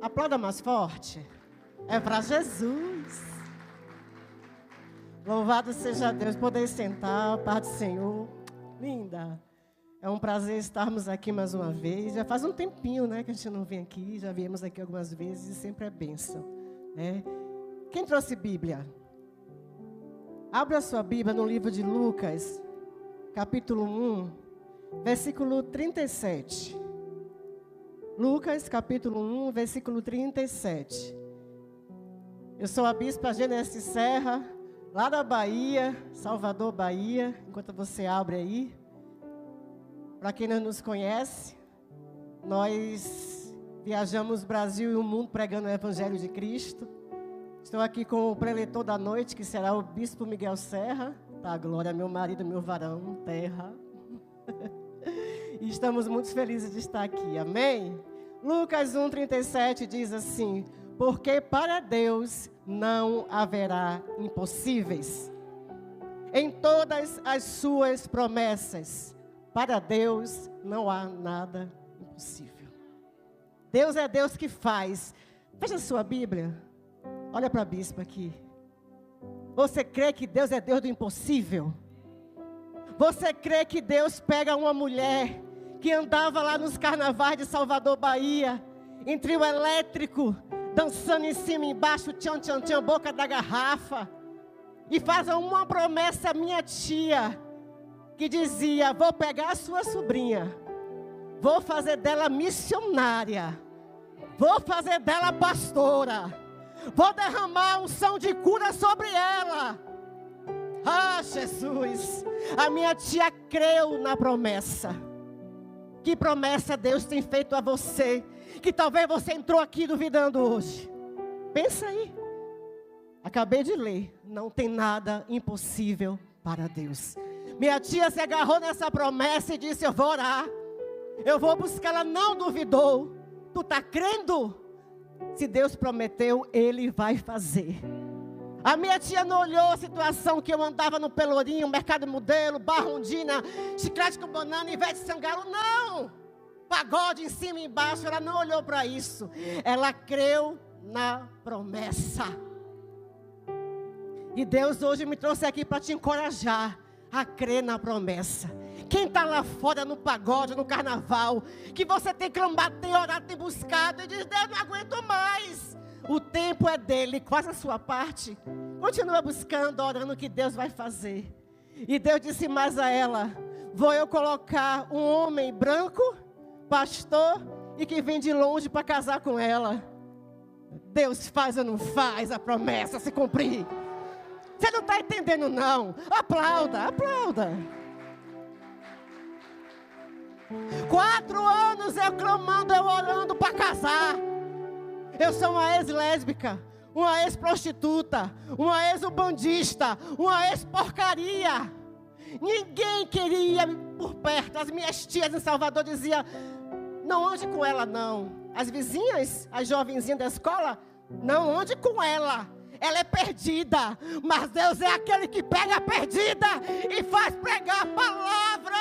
Aplauda mais forte. É para Jesus. Louvado seja Deus. Poder sentar, paz do Senhor. Linda. É um prazer estarmos aqui mais uma vez. Já faz um tempinho, né, que a gente não vem aqui. Já viemos aqui algumas vezes e sempre é bênção, né? Quem trouxe Bíblia? Abra a sua Bíblia no livro de Lucas, capítulo 1, versículo 37. Lucas, capítulo 1, versículo 37. Eu sou a bispa Genesi Serra, lá da Bahia, Salvador, Bahia. Enquanto você abre aí. Para quem não nos conhece, nós viajamos o Brasil e o mundo pregando o Evangelho de Cristo. Estou aqui com o preletor da noite, que será o bispo Miguel Serra. Tá, glória, meu marido, meu varão, terra. E estamos muito felizes de estar aqui, amém? Lucas 1,37 diz assim: porque para Deus não haverá impossíveis. Em todas as suas promessas, para Deus não há nada impossível. Deus é Deus que faz. Fecha a sua Bíblia. Olha para a bispa aqui. Você crê que Deus é Deus do impossível? Você crê que Deus pega uma mulher que andava lá nos carnavais de Salvador, Bahia, em trio elétrico, dançando em cima e embaixo, tchan, tchan, tchan, boca da garrafa, e faz uma promessa à minha tia, que dizia: vou pegar a sua sobrinha, vou fazer dela missionária, vou fazer dela pastora, vou derramar a unção de cura sobre ela. Ah, Jesus, a minha tia creu na promessa. Que promessa Deus tem feito a você, que talvez você entrou aqui duvidando hoje? Pensa aí. Acabei de ler, não tem nada impossível para Deus. Minha tia se agarrou nessa promessa e disse: eu vou orar, eu vou buscar. Ela não duvidou. Tu está crendo? Se Deus prometeu, Ele vai fazer. A minha tia não olhou a situação que eu andava no Pelourinho, Mercado Modelo, Barrondina, Chiclete com banana, Ivete Sangalo. Não! Pagode em cima e embaixo. Ela não olhou para isso. Ela creu na promessa. E Deus hoje me trouxe aqui para te encorajar a crer na promessa. Quem está lá fora no pagode, no carnaval, que você tem clamado, tem orado, tem buscado, e diz: Deus, não aguento mais. O tempo é dele, faz a sua parte. Continua buscando, orando, que Deus vai fazer. E Deus disse mais a ela: vou eu colocar um homem branco, pastor, e que vem de longe para casar com ela. Deus faz ou não faz a promessa se cumprir? Você não está entendendo, não? Aplauda, aplauda. 4 anos eu clamando, eu orando para casar. Eu sou uma ex-lésbica, uma ex-prostituta, uma ex-ubandista, uma ex-porcaria. Ninguém queria por perto. As minhas tias em Salvador diziam: não ande com ela, não. As vizinhas, as jovenzinhas da escola: não ande com ela. Ela é perdida. Mas Deus é aquele que pega a perdida e faz pregar a palavra.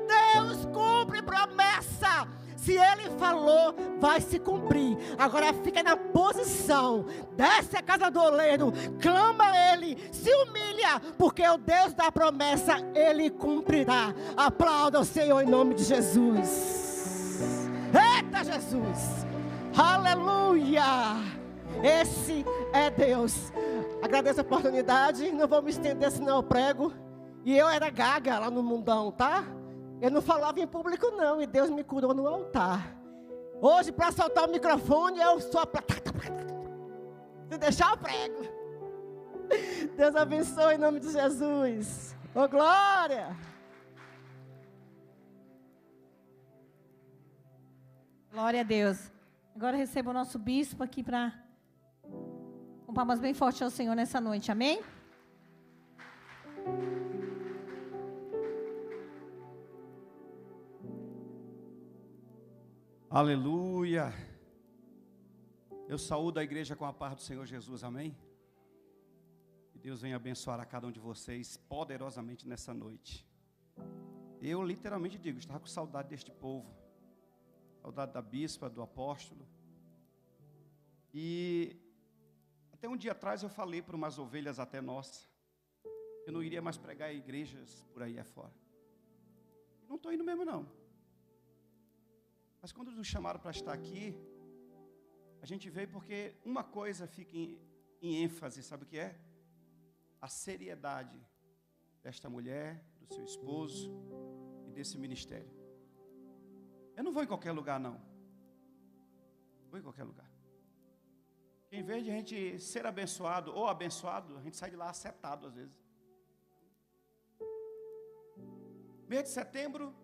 Deus cumpre promessa. Se Ele falou, vai se cumprir. Agora fica na posição. Desce a casa do oleiro, clama a Ele, se humilha, porque o Deus da promessa, Ele cumprirá. Aplauda o Senhor em nome de Jesus. Eita, Jesus. Aleluia. Esse é Deus. Agradeço a oportunidade. Não vou me estender, senão eu prego. E eu era gaga lá no mundão, tá? Eu não falava em público, não. E Deus me curou no altar. Hoje, para soltar o microfone, eu sou a... Se deixar, eu prego. Deus abençoe em nome de Jesus. Ô, glória. Glória a Deus. Agora receba o nosso bispo aqui para... com palmas bem fortes ao Senhor nessa noite. Amém? Aleluia. Eu saúdo a igreja com a paz do Senhor Jesus, amém? Que Deus venha abençoar a cada um de vocês poderosamente nessa noite. Eu literalmente digo, estava com saudade deste povo. Saudade da bispa, do apóstolo. E até um dia atrás eu falei para umas ovelhas até nossas. Eu não iria mais pregar em igrejas por aí afora. E não estou indo mesmo não. Mas quando nos chamaram para estar aqui, a gente veio porque uma coisa fica em ênfase, sabe o que é? A seriedade desta mulher, do seu esposo e desse ministério. Eu não vou em qualquer lugar não. Vou em qualquer lugar. Em vez de a gente ser abençoado ou abençoado, a gente sai de lá acertado às vezes. Mês de setembro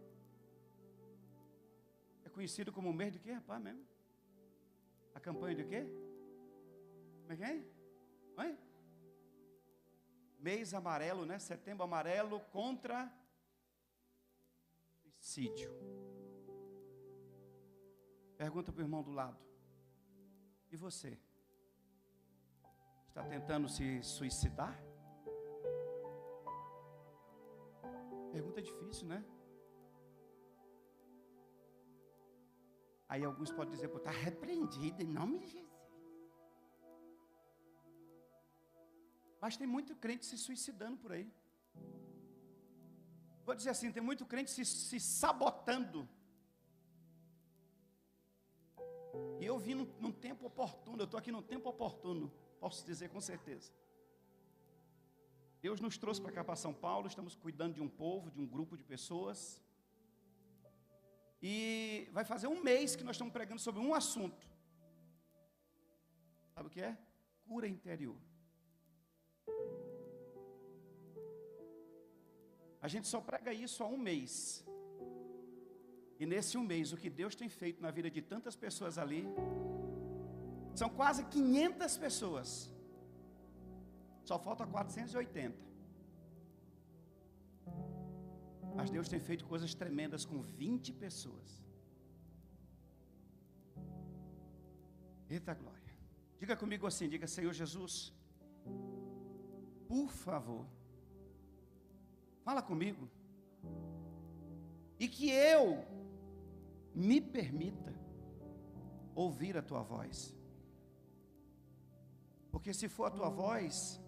é conhecido como o mês de quê, rapaz, mesmo? A campanha de quê? Como é que é? Oi? Mês amarelo, né? Setembro amarelo contra suicídio. Pergunta para o irmão do lado. E você? Está tentando se suicidar? Pergunta difícil, né? Aí alguns podem dizer, está repreendido em nome de Jesus. Mas tem muito crente se suicidando por aí. Vou dizer assim, tem muito crente se sabotando. E eu vim num tempo oportuno, eu estou aqui num tempo oportuno, posso dizer com certeza. Deus nos trouxe para cá, para São Paulo, estamos cuidando de um povo, de um grupo de pessoas. E vai fazer um mês que nós estamos pregando sobre um assunto. Sabe o que é? Cura interior. A gente só prega isso há um mês. E nesse um mês, o que Deus tem feito na vida de tantas pessoas ali, são quase 500 pessoas. Só falta 480. Mas Deus tem feito coisas tremendas com 20 pessoas. Eita glória. Diga comigo assim, diga: Senhor Jesus, por favor, fala comigo. E que eu me permita ouvir a tua voz. Porque se for a tua voz,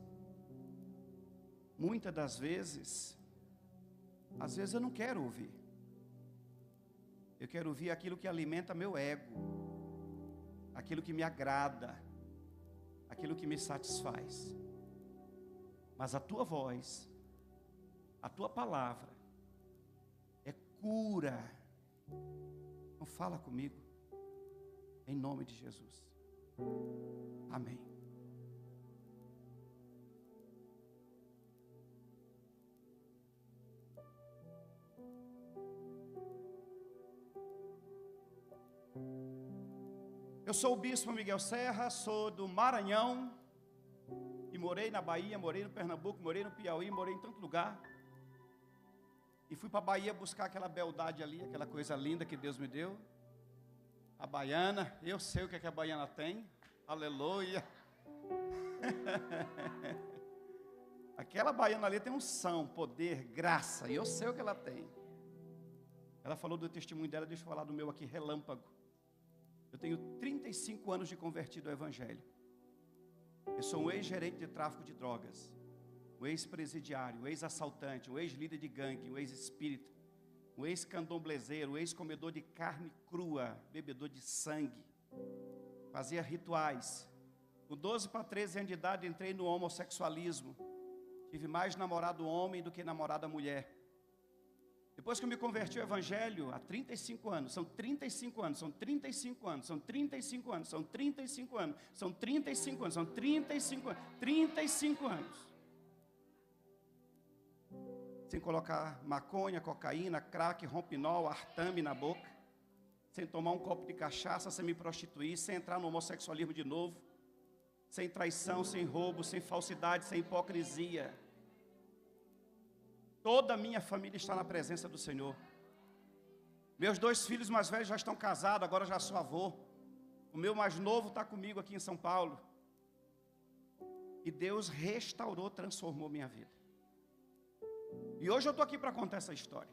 muitas das vezes, às vezes eu não quero ouvir. Eu quero ouvir aquilo que alimenta meu ego, aquilo que me agrada, aquilo que me satisfaz. Mas a tua voz, a tua palavra, é cura. Então fala comigo, em nome de Jesus. Amém. Eu sou o bispo Miguel Serra, sou do Maranhão, e morei na Bahia, morei no Pernambuco, morei no Piauí, morei em tanto lugar. E fui para a Bahia buscar aquela beldade ali, aquela coisa linda que Deus me deu. A baiana, eu sei o que é que a baiana tem. Aleluia. Aquela baiana ali tem unção, poder, graça, e eu sei o que ela tem. Ela falou do testemunho dela, deixa eu falar do meu aqui, relâmpago. Eu tenho 35 anos de convertido ao Evangelho. Eu sou um ex-gerente de tráfico de drogas, um ex-presidiário, um ex-assaltante, um ex-líder de gangue, um ex-espírita, um ex-candomblezeiro, um ex-comedor de carne crua, bebedor de sangue. Fazia rituais. Com 12 para 13 anos de idade, entrei no homossexualismo. Tive mais namorado homem do que namorada mulher. Depois que eu me converti ao Evangelho, há 35 anos, são 35 anos, são 35 anos, são 35 anos, são 35 anos, são 35 anos, são 35 anos, 35 anos. Sem colocar maconha, cocaína, crack, rompinol, artame na boca, sem tomar um copo de cachaça, sem me prostituir, sem entrar no homossexualismo de novo, sem traição, sem roubo, sem falsidade, sem hipocrisia. Toda a minha família está na presença do Senhor. Meus 2 filhos mais velhos já estão casados, agora já sou avô. O meu mais novo está comigo aqui em São Paulo. E Deus restaurou, transformou minha vida. E hoje eu estou aqui para contar essa história.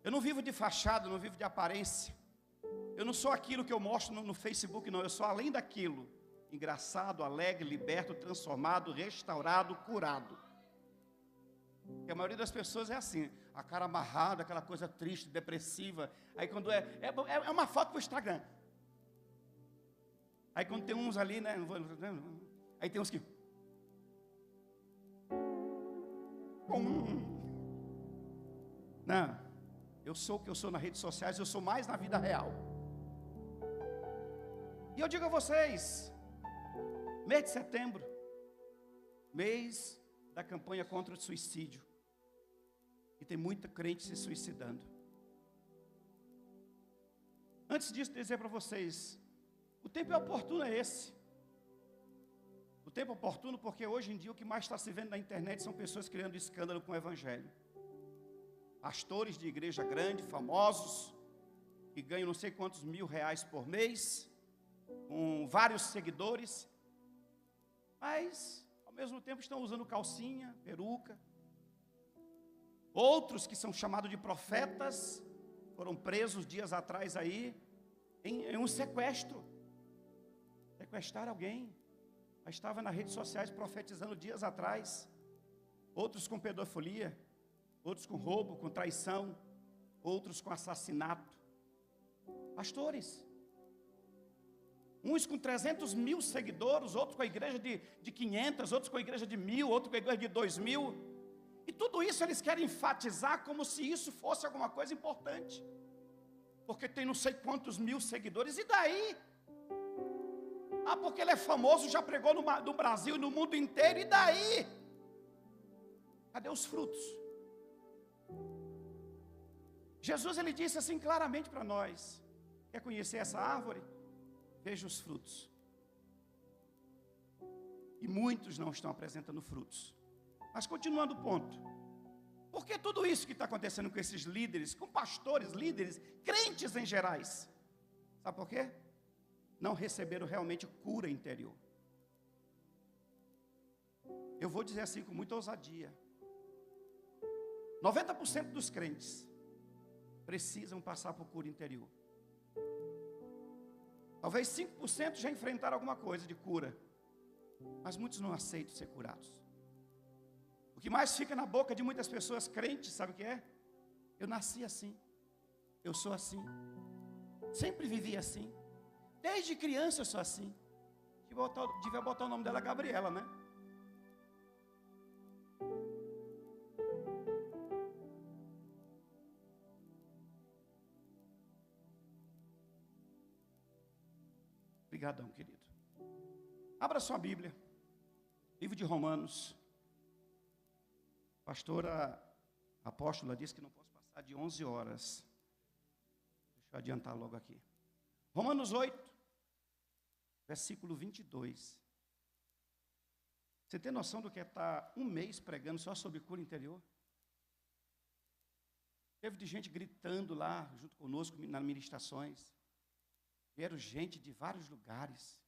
Eu não vivo de fachada, não vivo de aparência. Eu não sou aquilo que eu mostro no Facebook, não. Eu sou além daquilo. Engraçado, alegre, liberto, transformado, restaurado, curado. Porque a maioria das pessoas é assim, a cara amarrada, aquela coisa triste, depressiva. Aí quando é uma foto para o Instagram. Aí quando tem uns ali, né? Aí tem uns que... Não, eu sou o que eu sou nas redes sociais, eu sou mais na vida real. E eu digo a vocês, mês de setembro, mês da campanha contra o suicídio. E tem muita crente se suicidando. Antes disso, dizer para vocês, o tempo oportuno é esse. O tempo oportuno porque hoje em dia o que mais está se vendo na internet são pessoas criando escândalo com o evangelho. Pastores de igreja grande, famosos, que ganham não sei quantos R$1.000 por mês, com vários seguidores, mas ao mesmo tempo estão usando calcinha, peruca. Outros que são chamados de profetas, foram presos dias atrás aí, em um sequestro. Sequestrar alguém. Mas estava nas redes sociais profetizando dias atrás. Outros com pedofilia, outros com roubo, com traição, outros com assassinato. Pastores. Uns com 300 mil seguidores, outros com a igreja de 500, outros com a igreja de 1.000, outros com a igreja de 2.000. E tudo isso eles querem enfatizar como se isso fosse alguma coisa importante. Porque tem não sei quantos mil seguidores, e daí? Ah, porque ele é famoso, já pregou no Brasil e no mundo inteiro, e daí? Cadê os frutos? Jesus, ele disse assim claramente para nós: quer conhecer essa árvore? Veja os frutos. E muitos não estão apresentando frutos. Mas continuando o ponto, por que tudo isso que está acontecendo com esses líderes, com pastores, líderes, crentes em gerais? Sabe por quê? Não receberam realmente cura interior. Eu vou dizer assim com muita ousadia: 90% dos crentes precisam passar por cura interior. Talvez 5% já enfrentaram alguma coisa de cura, mas muitos não aceitam ser curados. O que mais fica na boca de muitas pessoas crentes, sabe o que é? Eu nasci assim, eu sou assim, sempre vivi assim, desde criança eu sou assim. Devia botar o nome dela Gabriela, né? Obrigadão, querido. Abra sua Bíblia, livro de Romanos. A pastora apóstola disse que não posso passar de 11 horas. Deixa eu adiantar logo aqui. Romanos 8, versículo 22. Você tem noção do que é estar um mês pregando só sobre cura interior? Teve de gente gritando lá, junto conosco, nas ministrações. Vieram gente de vários lugares.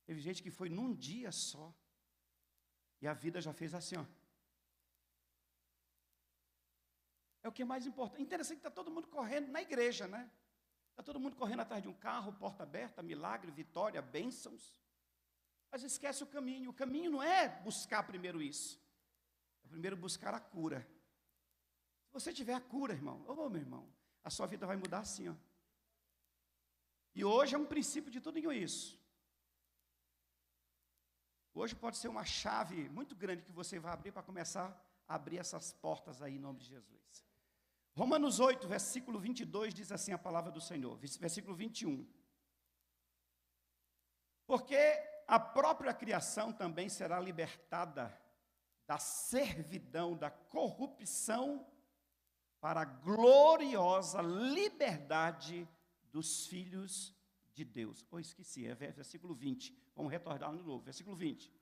Teve gente que foi num dia só. E a vida já fez assim, ó. É o que é mais importante. Interessante que está todo mundo correndo na igreja, né? Está todo mundo correndo atrás de um carro, porta aberta, milagre, vitória, bênçãos. Mas esquece o caminho. O caminho não é buscar primeiro isso. É primeiro buscar a cura. Se você tiver a cura, irmão, ô meu irmão, a sua vida vai mudar assim, ó. E hoje é um princípio de tudo isso. Hoje pode ser uma chave muito grande que você vai abrir para começar a abrir essas portas aí em nome de Jesus. Romanos 8, versículo 22 diz assim a palavra do Senhor. Versículo 21. Porque a própria criação também será libertada da servidão, da corrupção, para a gloriosa liberdade dos filhos de Deus. Esqueci, é versículo 20. Vamos retornar de novo, versículo 20.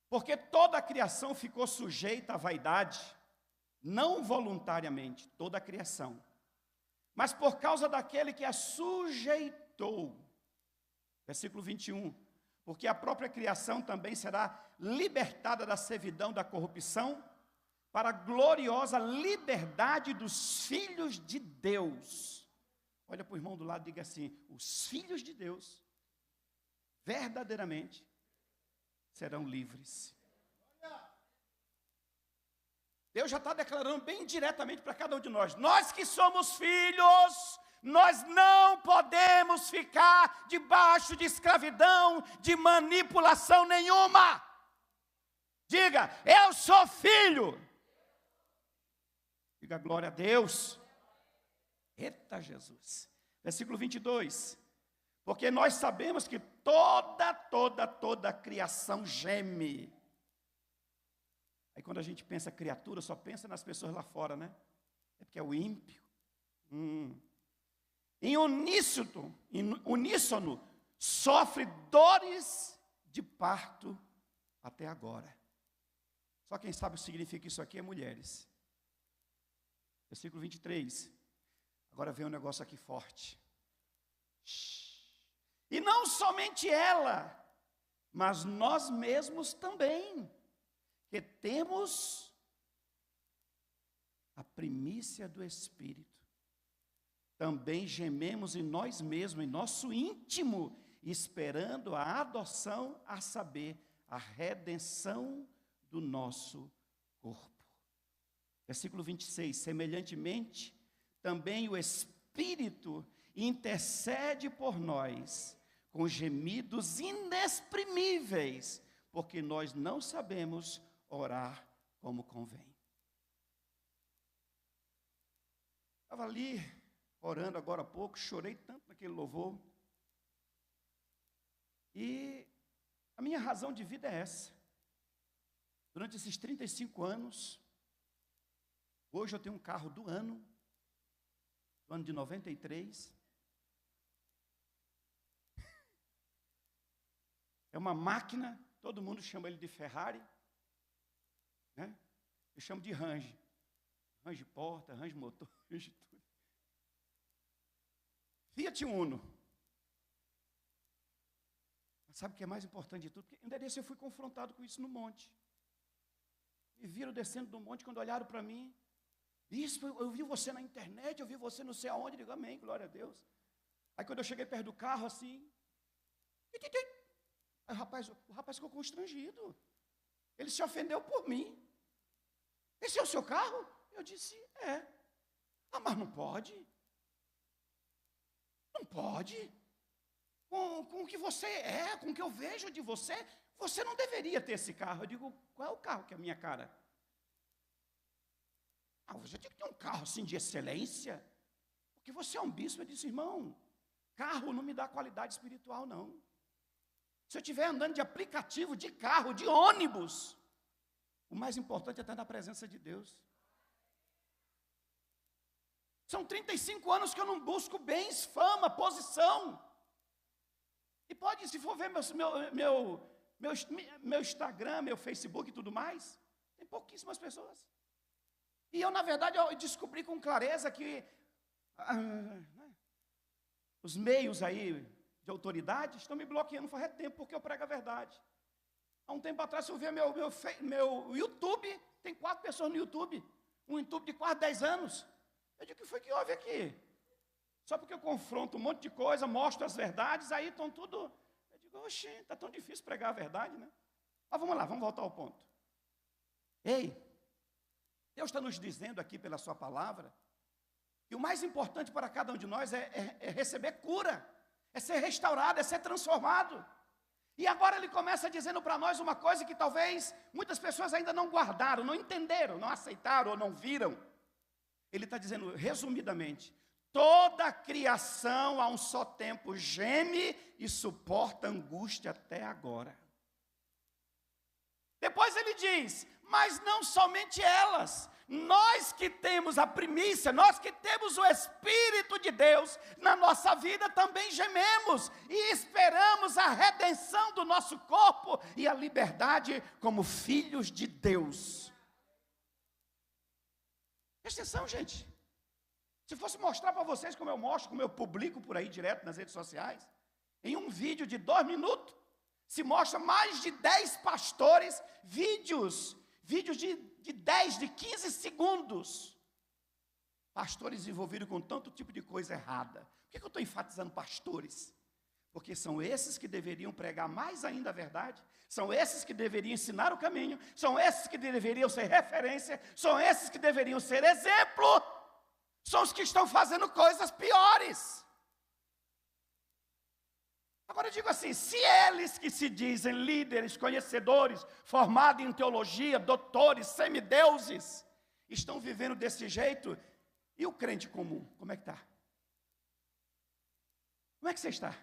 Porque toda a criação ficou sujeita à vaidade, não voluntariamente, toda a criação, mas por causa daquele que a sujeitou. Versículo 21. porque a própria criação também será libertada da servidão da corrupção para a gloriosa liberdade dos filhos de Deus. Olha para o irmão do lado e diga assim: os filhos de Deus verdadeiramente serão livres. Deus já está declarando bem diretamente para cada um de nós. Nós que somos filhos, nós não podemos ficar debaixo de escravidão, de manipulação nenhuma. Diga: eu sou filho. Diga glória a Deus. Eita Jesus. Versículo 22. Porque nós sabemos que toda a criação geme. Aí quando a gente pensa criatura, só pensa nas pessoas lá fora, né? É porque é o ímpio. Em uníssono, sofre dores de parto até agora. Só quem sabe o que significa isso aqui é mulheres. Versículo 23. Agora vem um negócio aqui forte. E não somente ela, mas nós mesmos também, que temos a primícia do Espírito, também gememos em nós mesmos, em nosso íntimo, esperando a adoção, a saber, a redenção do nosso corpo. Versículo 26, semelhantemente, também o Espírito intercede por nós, com gemidos inexprimíveis, porque nós não sabemos orar como convém. Estava ali, orando agora há pouco, chorei tanto naquele louvor. E a minha razão de vida é essa. Durante esses 35 anos, hoje eu tenho um carro do ano de 93. É uma máquina, todo mundo chama ele de Ferrari, né? Eu chamo de Range. Range porta, Range motor, Range tudo. Fiat Uno. Mas sabe o que é mais importante de tudo? Porque ainda desse eu fui confrontado com isso no monte. Me viram descendo do monte, quando olharam para mim: bispo, eu vi você na internet, eu vi você não sei aonde. Eu digo: amém, glória a Deus. Aí quando eu cheguei perto do carro assim, aí o rapaz ficou constrangido. Ele se ofendeu por mim. Esse é o seu carro? Eu disse: é. Ah, mas não pode. Não pode. Com o que você é, com o que eu vejo de você, você não deveria ter esse carro. Eu digo: qual é o carro que é a minha cara? Ah, você tem que ter um carro assim de excelência. Porque você é um bispo. Eu disse: irmão, carro não me dá qualidade espiritual, não. Se eu estiver andando de aplicativo, de carro, de ônibus, o mais importante é estar na presença de Deus. São 35 anos que eu não busco bens, fama, posição. E pode, se for ver meu Instagram, meu Facebook e tudo mais, tem pouquíssimas pessoas. E eu, na verdade, eu descobri com clareza que os meios aí de autoridade estão me bloqueando faz tempo, porque eu prego a verdade. Há um tempo atrás, eu vi meu YouTube, tem 4 pessoas no YouTube, um YouTube de quase 10 anos. Eu digo: o que foi que houve aqui? Só porque eu confronto um monte de coisa, mostro as verdades, aí estão tudo... Eu digo: oxi, está tão difícil pregar a verdade, né? Mas vamos lá, vamos voltar ao ponto. Ei, Deus está nos dizendo aqui pela sua palavra, que o mais importante para cada um de nós é receber cura, é ser restaurado, é ser transformado. E agora ele começa dizendo para nós uma coisa que talvez muitas pessoas ainda não guardaram, não entenderam, não aceitaram ou não viram. Ele está dizendo, resumidamente: toda a criação a um só tempo geme e suporta angústia até agora. Depois ele diz: mas não somente elas, nós que temos a primícia, nós que temos o Espírito de Deus na nossa vida, também gememos e esperamos a redenção do nosso corpo e a liberdade como filhos de Deus. Presta atenção, gente. Se fosse mostrar para vocês como eu mostro, como eu publico por aí direto nas redes sociais, em um vídeo de 2 minutos, Se mostra mais de 10 pastores, vídeos de 10, de 15 segundos. Pastores envolvidos com tanto tipo de coisa errada. Por que eu estou enfatizando pastores? Porque são esses que deveriam pregar mais ainda a verdade, são esses que deveriam ensinar o caminho, são esses que deveriam ser referência, são esses que deveriam ser exemplo, são os que estão fazendo coisas piores. Agora eu digo assim, se eles que se dizem líderes, conhecedores, formados em teologia, doutores, semideuses, estão vivendo desse jeito, e o crente comum, como é que está? Como é que você está?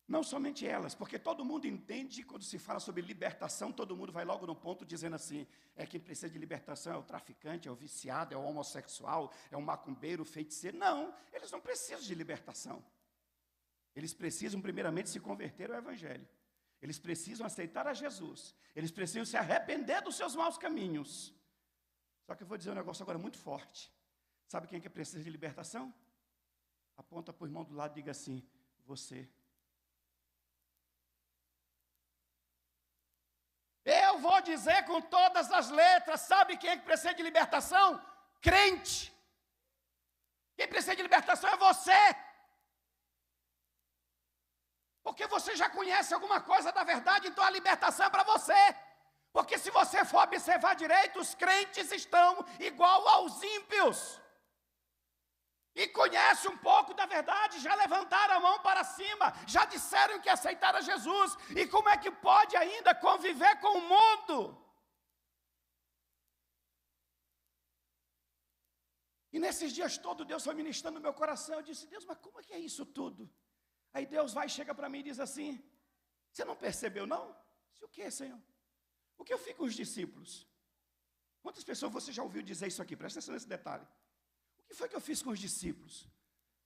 Não somente elas, porque todo mundo entende, quando se fala sobre libertação, todo mundo vai logo no ponto dizendo assim, quem precisa de libertação é o traficante, é o viciado, é o homossexual, é o macumbeiro, o feiticeiro. Não, eles não precisam de libertação. Eles precisam primeiramente se converter ao Evangelho. Eles precisam aceitar a Jesus. Eles precisam se arrepender dos seus maus caminhos. Só que eu vou dizer um negócio agora muito forte. Sabe quem é que precisa de libertação? Aponta para o irmão do lado e diga assim, você. Eu vou dizer com todas as letras, sabe quem é que precisa de libertação? Crente. Quem precisa de libertação é você. Porque você já conhece alguma coisa da verdade, então a libertação é para você. Porque se você for observar direito, os crentes estão igual aos ímpios. E conhecem um pouco da verdade, já levantaram a mão para cima, já disseram que aceitaram Jesus. E como é que pode ainda conviver com o mundo? E nesses dias todos Deus foi ministrando no meu coração. Eu disse, Deus, mas como é que é isso tudo? Aí Deus vai, chega para mim e diz assim, você não percebeu não? Eu disse, o que, Senhor? O que eu fiz com os discípulos? Quantas pessoas você já ouviu dizer isso aqui? Presta atenção nesse detalhe. O que foi que eu fiz com os discípulos?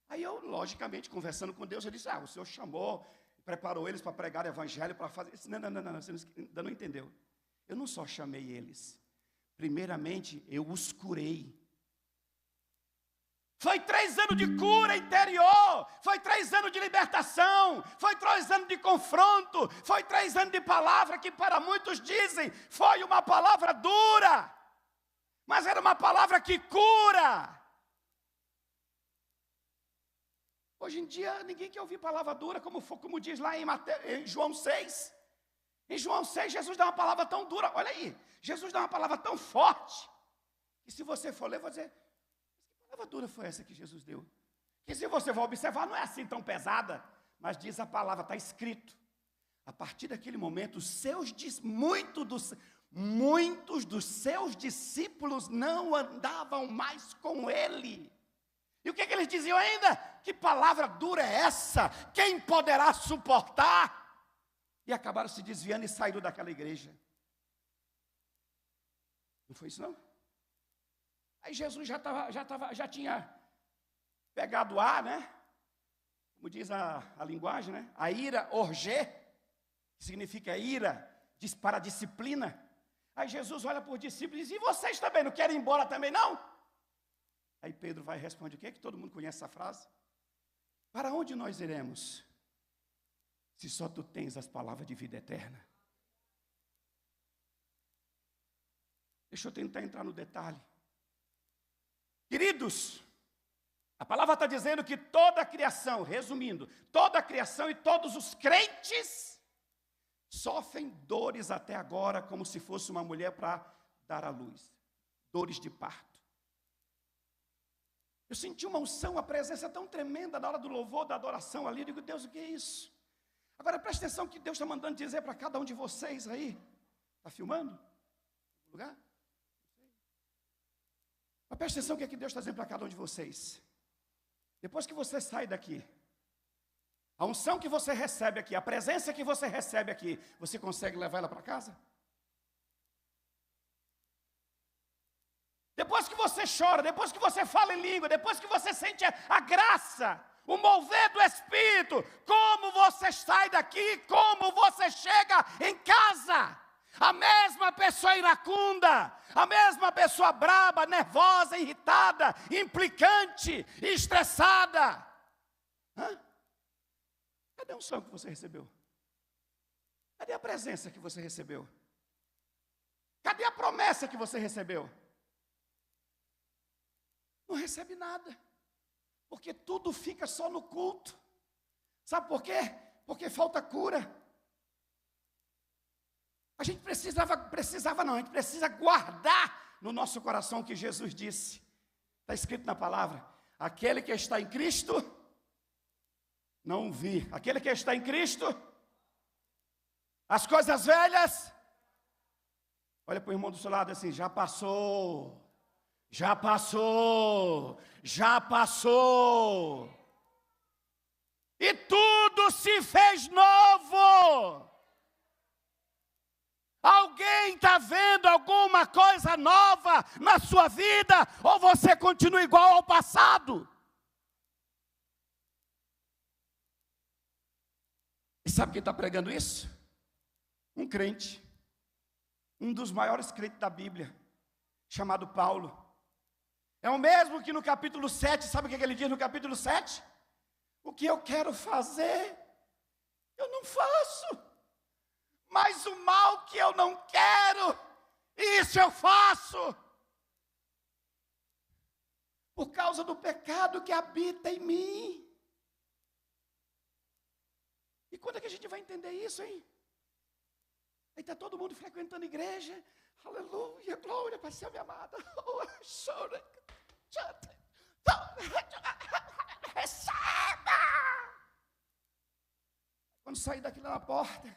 Aí eu, logicamente, conversando com Deus, eu disse, o Senhor chamou, preparou eles para pregar o evangelho, para fazer... Não, você ainda não entendeu. Eu não só chamei eles. Primeiramente, eu os curei. Foi 3 anos de cura interior, foi 3 anos de libertação, foi 3 anos de confronto, foi 3 anos de palavra que para muitos dizem, foi uma palavra dura, mas era uma palavra que cura. Hoje em dia ninguém quer ouvir palavra dura, como diz lá em João 6. Em João 6 Jesus dá uma palavra tão dura, olha aí, Jesus dá uma palavra tão forte, que se você for ler, vai dizer... Que palavra dura foi essa que Jesus deu? Que se você for observar, não é assim tão pesada, mas diz a palavra, está escrito. A partir daquele momento, muitos dos seus discípulos não andavam mais com ele. E o que eles diziam ainda? Que palavra dura é essa? Quem poderá suportar? E acabaram se desviando e saíram daquela igreja. Não foi isso não? Aí Jesus já tinha pegado ar, né? Como diz a linguagem, né? A ira, orgê, que significa ira, para a disciplina. Aí Jesus olha para os discípulos e diz, e vocês também não querem ir embora também não? Aí Pedro vai e responde o quê? Que todo mundo conhece essa frase. Para onde nós iremos? Se só tu tens as palavras de vida eterna. Deixa eu tentar entrar no detalhe. Queridos, a palavra está dizendo que toda a criação, resumindo, toda a criação e todos os crentes sofrem dores até agora, como se fosse uma mulher para dar à luz. Dores de parto. Eu senti uma unção, uma presença tão tremenda na hora do louvor, da adoração ali. Eu digo, Deus, o que é isso? Agora presta atenção que Deus está mandando dizer para cada um de vocês aí. Está filmando? No lugar? Mas presta atenção o que é que Deus está dizendo para cada um de vocês. Depois que você sai daqui, a unção que você recebe aqui, a presença que você recebe aqui, você consegue levar ela para casa? Depois que você chora, depois que você fala em língua, depois que você sente a graça, o mover do Espírito, como você sai daqui, como você chega em casa? A mesma pessoa iracunda, a mesma pessoa braba, nervosa, irritada, implicante, estressada. Cadê a unção que você recebeu? Cadê a presença que você recebeu? Cadê a promessa que você recebeu? Não recebe nada. Porque tudo fica só no culto. Sabe por quê? Porque falta cura. A gente a gente precisa guardar no nosso coração o que Jesus disse. Está escrito na palavra: aquele que está em Cristo, não vi. Aquele que está em Cristo, as coisas velhas, olha para o irmão do seu lado assim, já passou. Já passou, já passou, e tudo se fez novo. Alguém está vendo alguma coisa nova na sua vida, ou você continua igual ao passado? E sabe quem está pregando isso? Um crente, um dos maiores crentes da Bíblia, chamado Paulo. É o mesmo que no capítulo 7, sabe o que ele diz no capítulo 7? O que eu quero fazer, eu não faço. Mas o mal que eu não quero, isso eu faço. Por causa do pecado que habita em mim. E quando é que a gente vai entender isso, hein? Aí está todo mundo frequentando a igreja. Aleluia, glória para ser minha amada. Receba! Quando saí daqui lá na porta,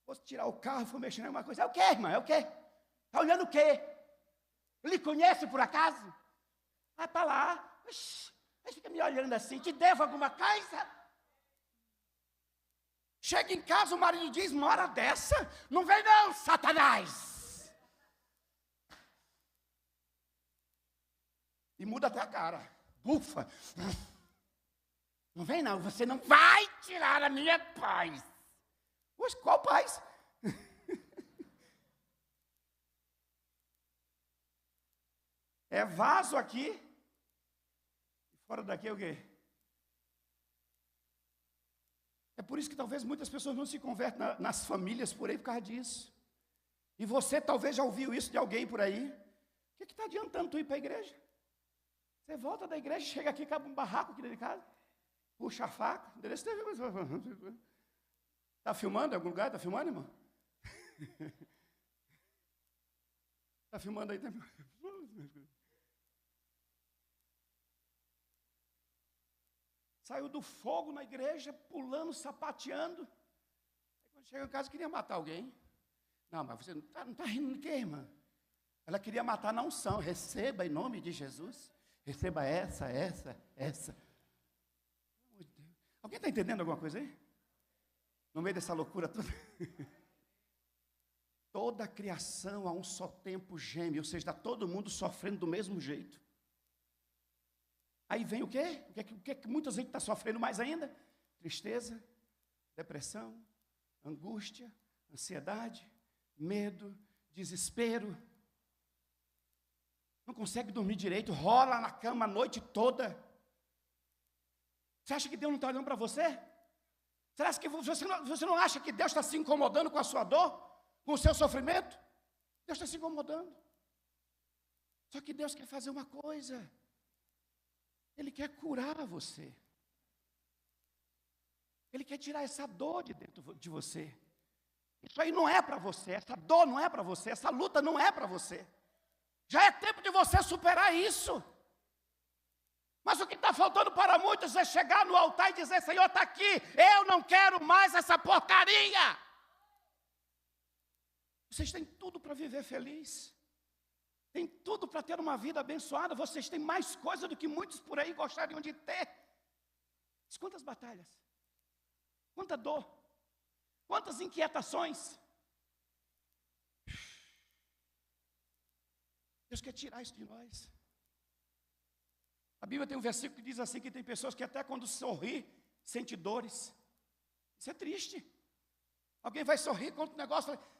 fosse tirar o carro, fui mexendo em alguma coisa. É o quê, irmã? É o quê? Está olhando o quê? Lhe conhece por acaso? Ah, está lá. Mas fica me olhando assim. Te devo alguma coisa? Chega em casa, o marido diz, uma hora dessa, não vem não, Satanás. E muda até a cara. Bufa. Não vem não, você não vai tirar a minha paz. Poxa, qual paz? É vaso aqui. E fora daqui é o quê? É por isso que talvez muitas pessoas não se convertem nas famílias por aí por causa disso. E você talvez já ouviu isso de alguém por aí. O que está adiantando tu ir para a igreja? Você volta da igreja, chega aqui, cabe um barraco aqui dentro de casa, puxa a faca. Está filmando em algum lugar? Está filmando, irmão? Está filmando aí também? Saiu do fogo na igreja, pulando, sapateando. Aí, quando chega em casa, queria matar alguém. Não, mas você não está rindo de quê, irmã? Ela queria matar na unção. Receba em nome de Jesus. Receba essa. Alguém está entendendo alguma coisa aí? No meio dessa loucura toda. Toda a criação a um só tempo geme, ou seja, está todo mundo sofrendo do mesmo jeito. Aí vem o quê? O que muita gente está sofrendo mais ainda? Tristeza, depressão, angústia, ansiedade, medo, desespero. Não consegue dormir direito, rola na cama a noite toda. Você acha que Deus não está olhando para você? Será que você não acha que Deus está se incomodando com a sua dor? Com o seu sofrimento? Deus está se incomodando. Só que Deus quer fazer uma coisa. Ele quer curar você. Ele quer tirar essa dor de dentro de você. Isso aí não é para você, essa dor não é para você, essa luta não é para você. Já é tempo de você superar isso. Mas o que está faltando para muitos é chegar no altar e dizer, Senhor, está aqui, eu não quero mais essa porcaria. Vocês têm tudo para viver feliz. Tem tudo para ter uma vida abençoada. Vocês têm mais coisa do que muitos por aí gostariam de ter. Mas quantas batalhas, quanta dor, quantas inquietações. Deus quer tirar isso de nós. A Bíblia tem um versículo que diz assim, que tem pessoas que até quando sorri, sente dores. Isso é triste. Alguém vai sorrir, conta um negócio, fala...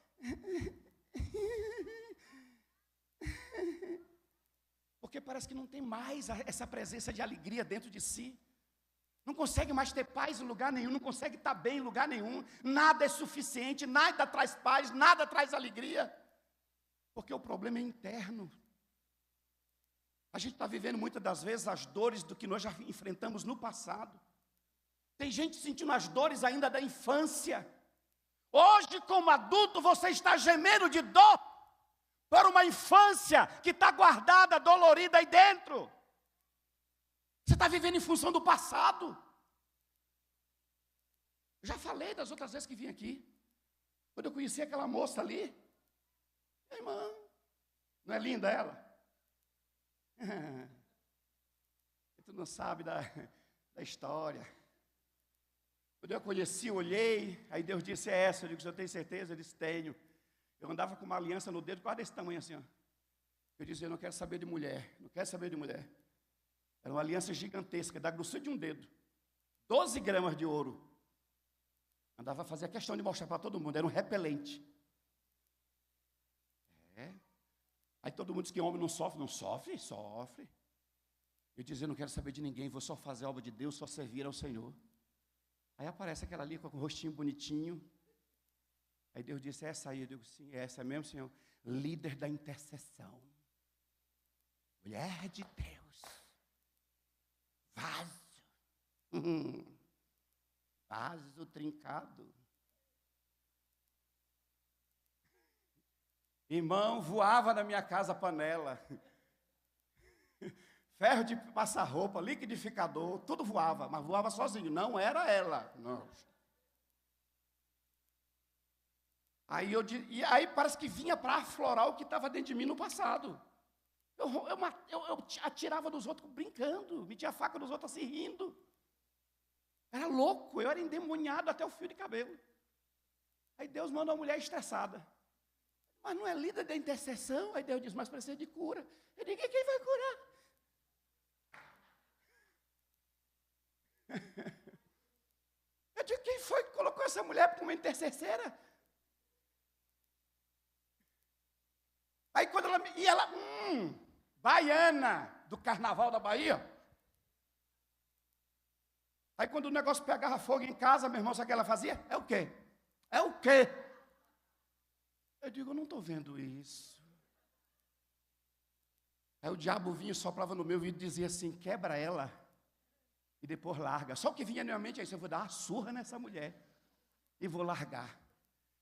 Porque parece que não tem mais essa presença de alegria dentro de si. Não consegue mais ter paz em lugar nenhum, não consegue estar bem em lugar nenhum. Nada é suficiente, nada traz paz, nada traz alegria. Porque o problema é interno. A gente está vivendo muitas das vezes as dores do que nós já enfrentamos no passado. Tem gente sentindo as dores ainda da infância. Hoje, como adulto, você está gemendo de dor por uma infância que está guardada, dolorida aí dentro. Você está vivendo em função do passado. Eu já falei das outras vezes que vim aqui. Quando eu conheci aquela moça ali. Minha irmã, não é linda ela? Tu não sabe da história. Quando eu a conheci, eu olhei, aí Deus disse, é essa. Eu digo, eu tenho certeza? Ele disse, tenho. Eu andava com uma aliança no dedo, quase desse tamanho assim, ó. Eu dizia, eu não quero saber de mulher, não quero saber de mulher. Era uma aliança gigantesca, da grossura de um dedo. 12 gramas de ouro. Andava a fazer a questão de mostrar para todo mundo, era um repelente. Aí todo mundo diz que homem não sofre. Não sofre? Sofre. Eu dizia, não quero saber de ninguém, vou só fazer a obra de Deus, só servir ao Senhor. Aí aparece aquela ali com o rostinho bonitinho. Aí Deus disse, é essa aí? Eu digo, sim, é essa mesmo, Senhor. Líder da intercessão. Mulher de Deus. Vaso. Vaso trincado. Irmão, voava na minha casa panela. Ferro de passar roupa, liquidificador, tudo voava, mas voava sozinho, não era ela. Não. Aí parece que vinha para aflorar o que estava dentro de mim no passado. Eu atirava nos outros brincando, metia a faca nos outros assim rindo. Era louco, eu era endemoniado até o fio de cabelo. Aí Deus mandou uma mulher estressada. Mas não é líder da intercessão? Aí Deus diz, mas precisa de cura. Eu digo, quem vai curar? Eu digo, quem foi que colocou essa mulher como intercessora? Aí quando ela baiana do carnaval da Bahia. Aí quando o negócio pegava fogo em casa, meu irmão, sabe o que ela fazia? É o quê? É o quê? Eu digo, eu não estou vendo isso. Aí o diabo vinha e soprava no meu ouvido e dizia assim, quebra ela e depois larga. Só o que vinha na minha mente é isso, eu vou dar uma surra nessa mulher e vou largar.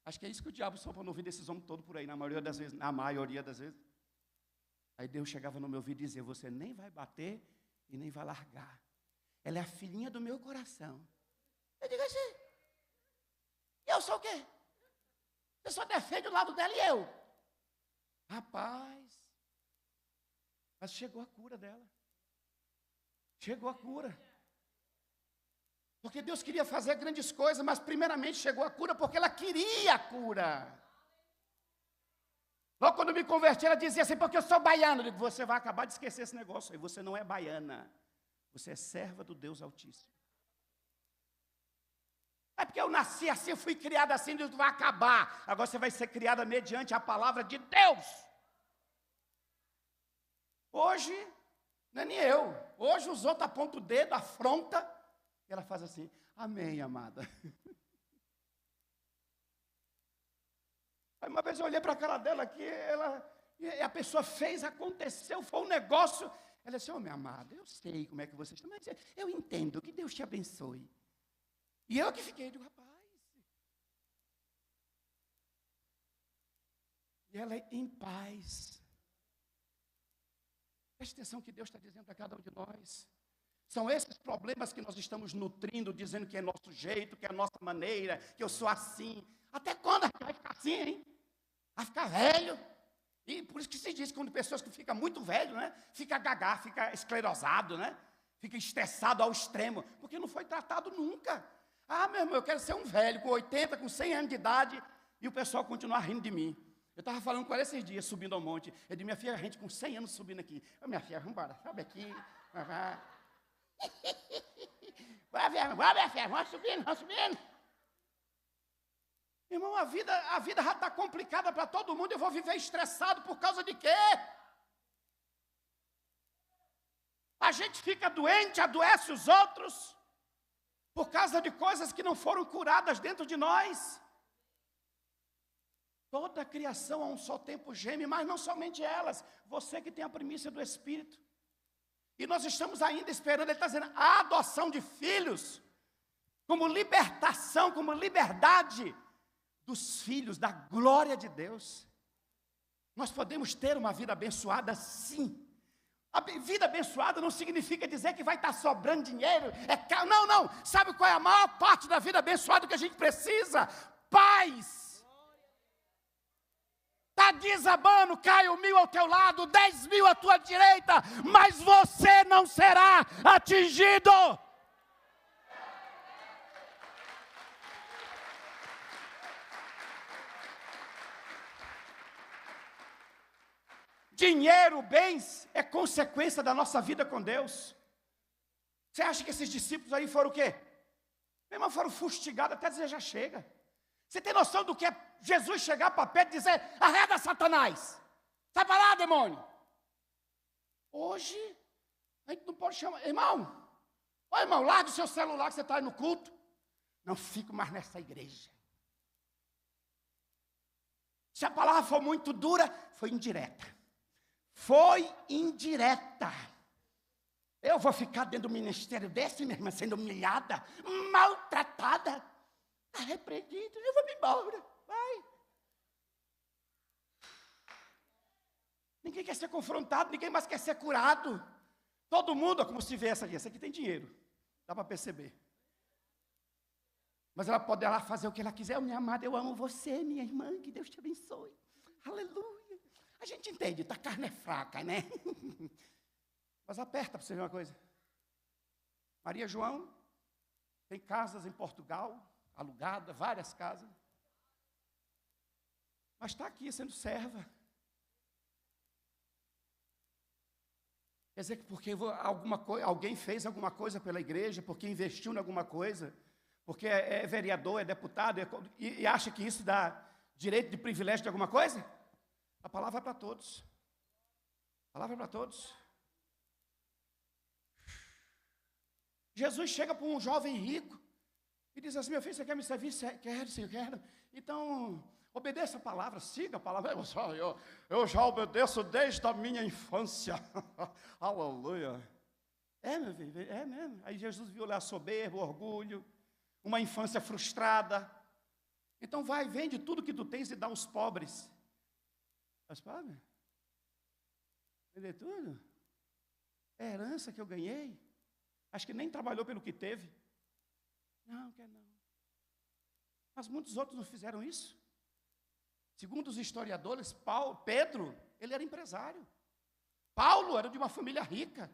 Acho que é isso que o diabo sopra no ouvido desses homens todos por aí, na maioria das vezes. Aí Deus chegava no meu ouvido e dizia, você nem vai bater e nem vai largar. Ela é a filhinha do meu coração. Eu digo assim, e eu sou o quê? Você só defende o lado dela e eu. Rapaz, mas chegou a cura dela. Chegou a cura. Porque Deus queria fazer grandes coisas, mas primeiramente chegou a cura porque ela queria a cura. Logo quando me converti, ela dizia assim, porque eu sou baiana. Eu digo, você vai acabar de esquecer esse negócio aí. Você não é baiana. Você é serva do Deus Altíssimo. É porque eu nasci assim, eu fui criada assim, Deus vai acabar. Agora você vai ser criada mediante a palavra de Deus. Hoje, não é nem eu. Hoje os outros apontam o dedo, afronta. E ela faz assim, amém, amada. Aí uma vez eu olhei para a cara dela aqui, e a pessoa fez, aconteceu, foi um negócio. Ela disse, minha amada, eu sei como é que você está, mas eu entendo, que Deus te abençoe. E eu que fiquei, digo, rapaz. E ela é em paz. Preste atenção que Deus está dizendo a cada um de nós. São esses problemas que nós estamos nutrindo, dizendo que é nosso jeito, que é a nossa maneira, que eu sou assim. Até quando a gente vai ficar assim, hein? Vai ficar velho. E por isso que se diz que quando pessoas que ficam muito velho, né? Fica gagá, fica esclerosado, né? Fica estressado ao extremo, porque não foi tratado nunca. Ah, meu irmão, eu quero ser um velho, com 80, com 100 anos de idade, e o pessoal continuar rindo de mim. Eu estava falando com ela esses dias, subindo ao monte. Eu disse, minha filha, a gente com 100 anos subindo aqui. Minha filha, vamos embora, sobe aqui. Minha filha, vamos subindo. Irmão, a vida já está complicada para todo mundo. Eu vou viver estressado por causa de quê? A gente fica doente, adoece os outros. por causa de coisas que não foram curadas dentro de nós. Toda a criação a um só tempo geme, mas não somente elas, você que tem a primícia do Espírito. E nós estamos ainda esperando, ele está dizendo, a adoção de filhos, como libertação, como liberdade dos filhos, da glória de Deus. Nós podemos ter uma vida abençoada, sim. A vida abençoada não significa dizer que vai estar sobrando dinheiro. Não, não. Sabe qual é a maior parte da vida abençoada que a gente precisa? Paz. Está desabando, cai 1.000 ao teu lado, 10.000 à tua direita, mas você não será atingido. Dinheiro, bens, é consequência da nossa vida com Deus. Você acha que esses discípulos aí foram o quê? Meu irmão, foram fustigados até dizer já chega. Você tem noção do que é Jesus chegar para perto e dizer, arreda Satanás, sai para lá, demônio. Hoje, a gente não pode chamar, irmão, larga o seu celular que você está aí no culto. Não fico mais nessa igreja. Se a palavra for muito dura, foi indireta. Foi indireta. Eu vou ficar dentro do ministério desse, minha irmã, sendo humilhada, maltratada, está repreendida, eu vou me embora, vai. Ninguém quer ser confrontado, ninguém mais quer ser curado. Todo mundo, como se vê essa aqui tem dinheiro, dá para perceber. Mas ela pode lá fazer o que ela quiser. Minha amada, eu amo você, minha irmã, que Deus te abençoe. Aleluia. A gente entende, a carne é fraca, né? Mas aperta para você ver uma coisa. Maria João tem casas em Portugal, alugadas, várias casas. Mas está aqui sendo serva. Quer dizer que porque alguém fez alguma coisa pela igreja, porque investiu em alguma coisa, porque é vereador, é deputado, e acha que isso dá direito de privilégio de alguma coisa? A palavra é para todos. A palavra é para todos. Jesus chega para um jovem rico e diz assim, meu filho, você quer me servir? Quero, Senhor, quero. Então, obedeça a palavra, siga a palavra. Eu já obedeço desde a minha infância. Aleluia. É, meu filho, é mesmo. Aí Jesus viu lá a soberba, o orgulho, uma infância frustrada. Então vai, vende tudo que tu tens e dá aos pobres. Mas, padre, vender tudo? É a herança que eu ganhei? Acho que nem trabalhou pelo que teve. Não, quer não. Mas muitos outros não fizeram isso. Segundo os historiadores, Pedro, ele era empresário. Paulo era de uma família rica.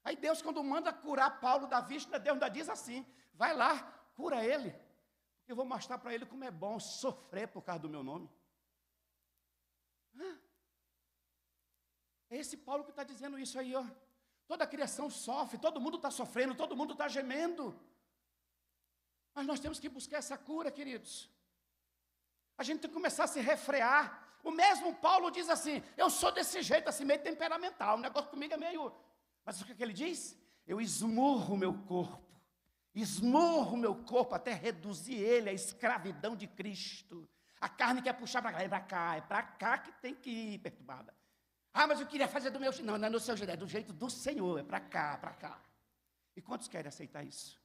Aí Deus, quando manda curar Paulo da vista, Deus ainda diz assim, vai lá, cura ele, porque eu vou mostrar para ele como é bom sofrer por causa do meu nome. É esse Paulo que está dizendo isso aí, ó. Toda a criação sofre, todo mundo está sofrendo, todo mundo está gemendo. Mas nós temos que buscar essa cura, queridos. A gente tem que começar a se refrear. O mesmo Paulo diz assim, eu sou desse jeito, assim, meio temperamental, o negócio comigo é meio... Mas o que ele diz? Eu esmurro o meu corpo até reduzir ele à escravidão de Cristo. A carne quer puxar para cá, é para cá que tem que ir perturbada. Mas eu queria fazer do meu jeito. Não, não é do seu jeito, é do jeito do Senhor, é para cá, para cá. E quantos querem aceitar isso?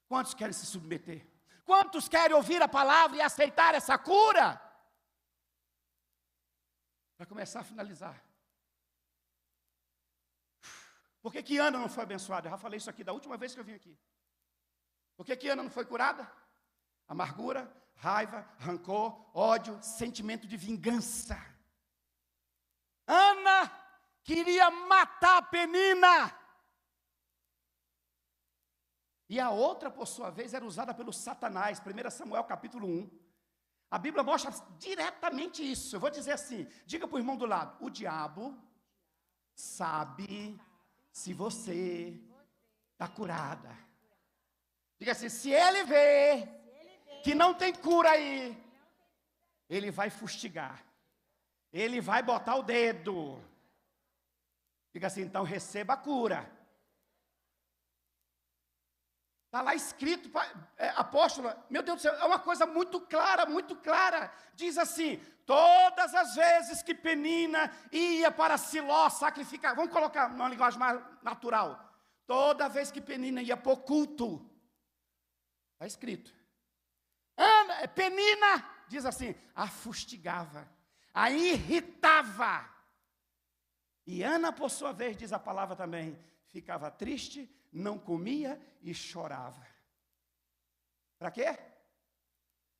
Quantos querem se submeter? Quantos querem ouvir a palavra e aceitar essa cura? Para começar a finalizar. Por que Ana não foi abençoada? Eu já falei isso aqui da última vez que eu vim aqui. Por que Ana não foi curada? Amargura, raiva, rancor, ódio, sentimento de vingança. Ana queria matar a Penina. E a outra, por sua vez, era usada pelo Satanás. 1 Samuel capítulo 1. A Bíblia mostra diretamente isso. Eu vou dizer assim, diga para o irmão do lado. O diabo sabe se você está curada. Diga assim, se ele vê que não tem cura aí, ele vai fustigar. Ele vai botar o dedo. Diga assim, então receba a cura. Está lá escrito, apóstola, meu Deus do céu, é uma coisa muito clara, muito clara. Diz assim: todas as vezes que Penina ia para Siló sacrificar, vamos colocar numa linguagem mais natural, toda vez que Penina ia para o culto, está escrito, Penina, diz assim, a fustigava, a irritava. E Ana, por sua vez, diz a palavra também, ficava triste, não comia e chorava. Para quê?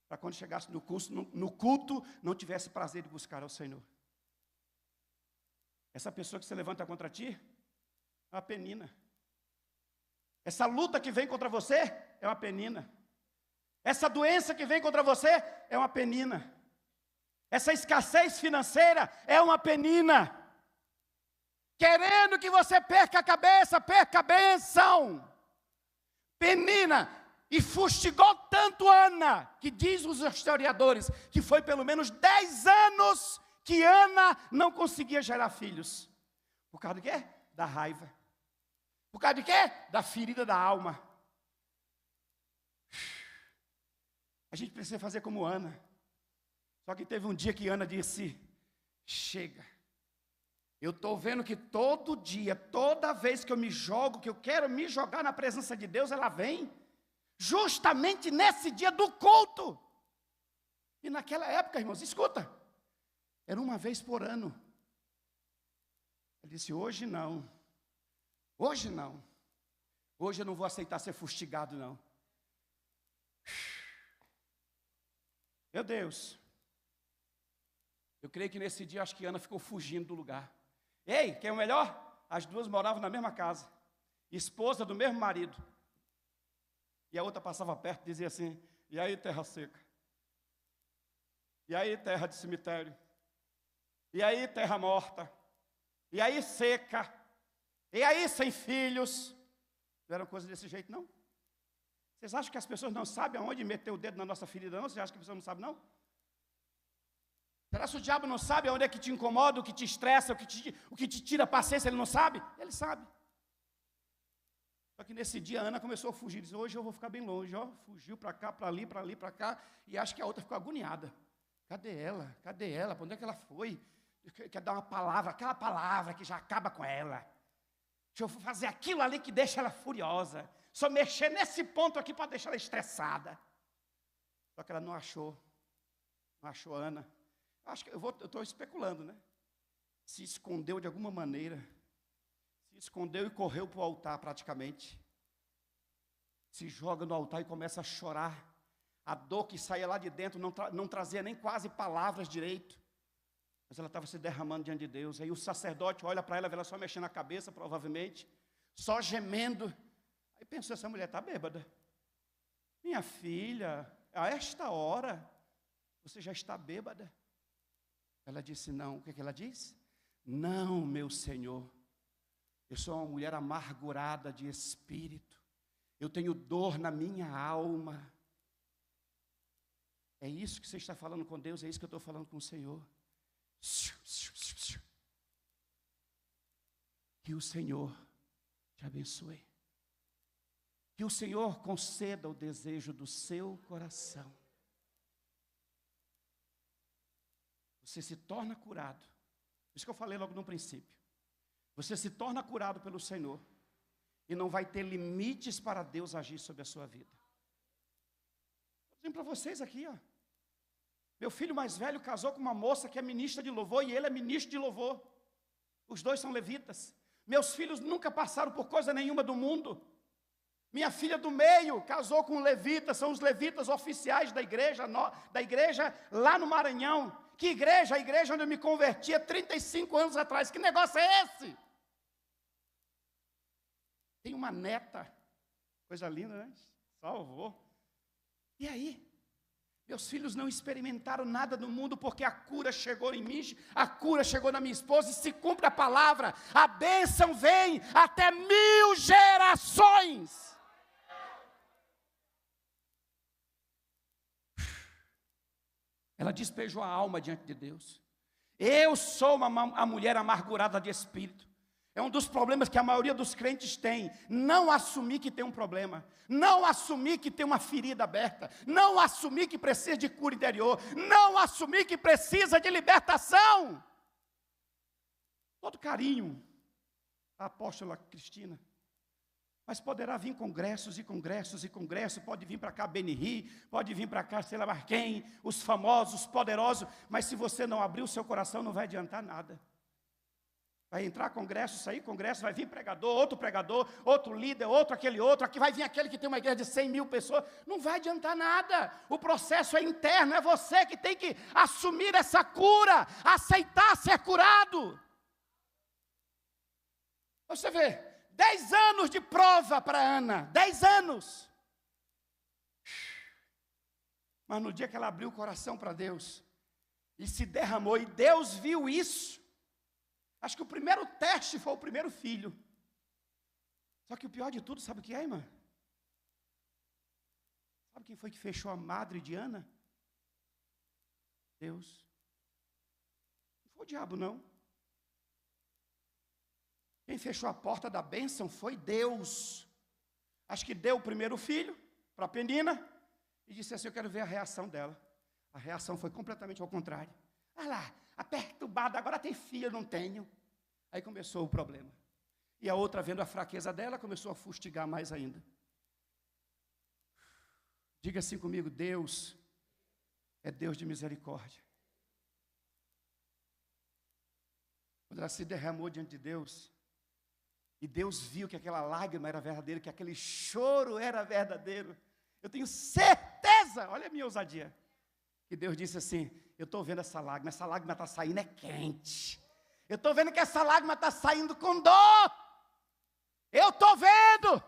Para quando chegasse no culto, não tivesse prazer de buscar ao Senhor. Essa pessoa que se levanta contra ti, é uma penina. Essa luta que vem contra você, é uma penina. Essa doença que vem contra você, é uma penina. Essa escassez financeira, é uma penina. Querendo que você perca a cabeça, perca a bênção. Penina, e fustigou tanto Ana, que diz os historiadores, que foi pelo menos 10 anos que Ana não conseguia gerar filhos. Por causa de quê? Da raiva. Por causa de quê? Da ferida da alma. A gente precisa fazer como Ana. Só que teve um dia que Ana disse, chega. Eu estou vendo que todo dia, toda vez que eu me jogo, que eu quero me jogar na presença de Deus, ela vem. Justamente nesse dia do culto. E naquela época, irmãos, escuta. Era uma vez por ano. Ele disse, hoje não. Hoje não. Hoje eu não vou aceitar ser fustigado, não. Meu Deus. Eu creio que nesse dia, acho que Ana ficou fugindo do lugar. Ei, quem é o melhor? As duas moravam na mesma casa. Esposa do mesmo marido. E a outra passava perto e dizia assim, e aí terra seca? E aí terra de cemitério? E aí terra morta? E aí seca? E aí sem filhos? Não era coisa desse jeito, não? Vocês acham que as pessoas não sabem aonde meter o dedo na nossa ferida, não? Vocês acham que a pessoa não sabe, não? Será que o diabo não sabe aonde é que te incomoda, o que te estressa, o que te tira a paciência, ele não sabe? Ele sabe. Só que nesse dia a Ana começou a fugir, disse, hoje eu vou ficar bem longe, ó. Fugiu para cá, para ali, para cá, e acho que a outra ficou agoniada. Cadê ela? Cadê ela? Para onde é que ela foi? Quer dar uma palavra, aquela palavra que já acaba com ela. Deixa eu fazer aquilo ali que deixa ela furiosa. Só mexer nesse ponto aqui para deixar ela estressada. Só que ela não achou a Ana. Acho que eu estou especulando, né? Se escondeu de alguma maneira. Se escondeu e correu para o altar praticamente. Se joga no altar e começa a chorar. A dor que saía lá de dentro não trazia nem quase palavras direito. Mas ela estava se derramando diante de Deus. Aí o sacerdote olha para ela, vê ela só mexendo a cabeça, provavelmente. Só gemendo. Aí pensou, essa mulher está bêbada. Minha filha, a esta hora, você já está bêbada. Ela disse, não. O que ela disse? Não, meu Senhor. Eu sou uma mulher amargurada de espírito. Eu tenho dor na minha alma. É isso que você está falando com Deus, é isso que eu estou falando com o Senhor. Que o Senhor te abençoe. Que o Senhor conceda o desejo do seu coração. Você se torna curado. Isso que eu falei logo no princípio. Você se torna curado pelo Senhor. E não vai ter limites para Deus agir sobre a sua vida. Estou dizendo para vocês aqui, ó. Meu filho mais velho casou com uma moça que é ministra de louvor e ele é ministro de louvor. Os dois são levitas. Meus filhos nunca passaram por coisa nenhuma do mundo. Minha filha do meio casou com um levita, são os levitas oficiais da igreja lá no Maranhão. Que igreja? A igreja onde eu me converti há 35 anos atrás. Que negócio é esse? Tem uma neta, coisa linda, né? Salvou. E aí? Meus filhos não experimentaram nada do mundo porque a cura chegou em mim, a cura chegou na minha esposa e se cumpre a palavra. A bênção vem até 1000 gerações. Ela despejou a alma diante de Deus. Eu sou a mulher amargurada de espírito. É um dos problemas que a maioria dos crentes tem. Não assumir que tem um problema. Não assumir que tem uma ferida aberta. Não assumir que precisa de cura interior. Não assumir que precisa de libertação. Todo carinho à apóstola Cristina. Mas poderá vir congressos e congressos e congressos. Pode vir para cá Benihí, pode vir para cá, sei lá mais quem, os famosos, os poderosos. Mas se você não abrir o seu coração, não vai adiantar nada. Vai entrar congresso, sair congresso, vai vir pregador, outro líder, outro, aquele outro, aqui vai vir aquele que tem uma igreja de 100 mil pessoas, não vai adiantar nada, o processo é interno, é você que tem que assumir essa cura, aceitar ser curado. Você vê, 10 anos de prova para Ana, 10 anos. Mas no dia que ela abriu o coração para Deus, e se derramou, e Deus viu isso, acho que o primeiro teste foi o primeiro filho. Só que o pior de tudo, sabe o que é, irmã? Sabe quem foi que fechou a madre de Ana? Deus. Não foi o diabo, não. Quem fechou a porta da bênção foi Deus. Acho que deu o primeiro filho para Penina e disse assim, eu quero ver a reação dela. A reação foi completamente ao contrário. Olha lá, a perturbada, agora tem filho, eu não tenho. Aí começou o problema. E a outra, vendo a fraqueza dela, começou a fustigar mais ainda. Diga assim comigo, Deus é Deus de misericórdia. Quando ela se derramou diante de Deus, e Deus viu que aquela lágrima era verdadeira, que aquele choro era verdadeiro, eu tenho certeza, olha a minha ousadia, que Deus disse assim, eu estou vendo essa lágrima está saindo, é quente. Eu estou vendo que essa lágrima está saindo com dor. Eu estou vendo.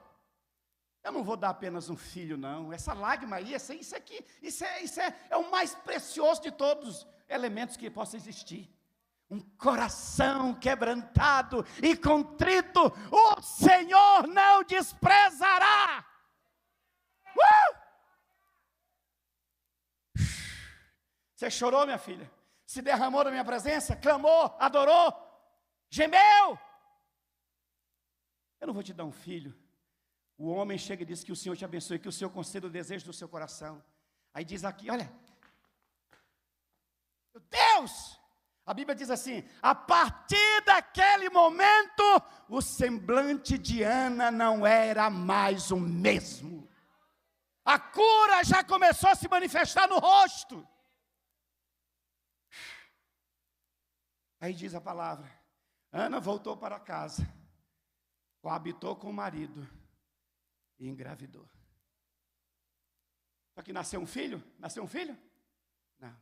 Eu não vou dar apenas um filho, não. Essa lágrima aí, isso é o mais precioso de todos os elementos que possa existir. Um coração quebrantado e contrito, o Senhor não desprezará. Você chorou, minha filha? Se derramou na minha presença? Clamou, adorou, gemeu? Eu não vou te dar um filho. O homem chega e diz que o Senhor te abençoe, que o Senhor conceda o desejo do seu coração. Aí diz aqui, olha, meu Deus! A Bíblia diz assim, a partir daquele momento, o semblante de Ana não era mais o mesmo. A cura já começou a se manifestar no rosto. Aí diz a palavra, Ana voltou para casa, coabitou com o marido e engravidou. Só que nasceu um filho? Nasceu um filho? Não.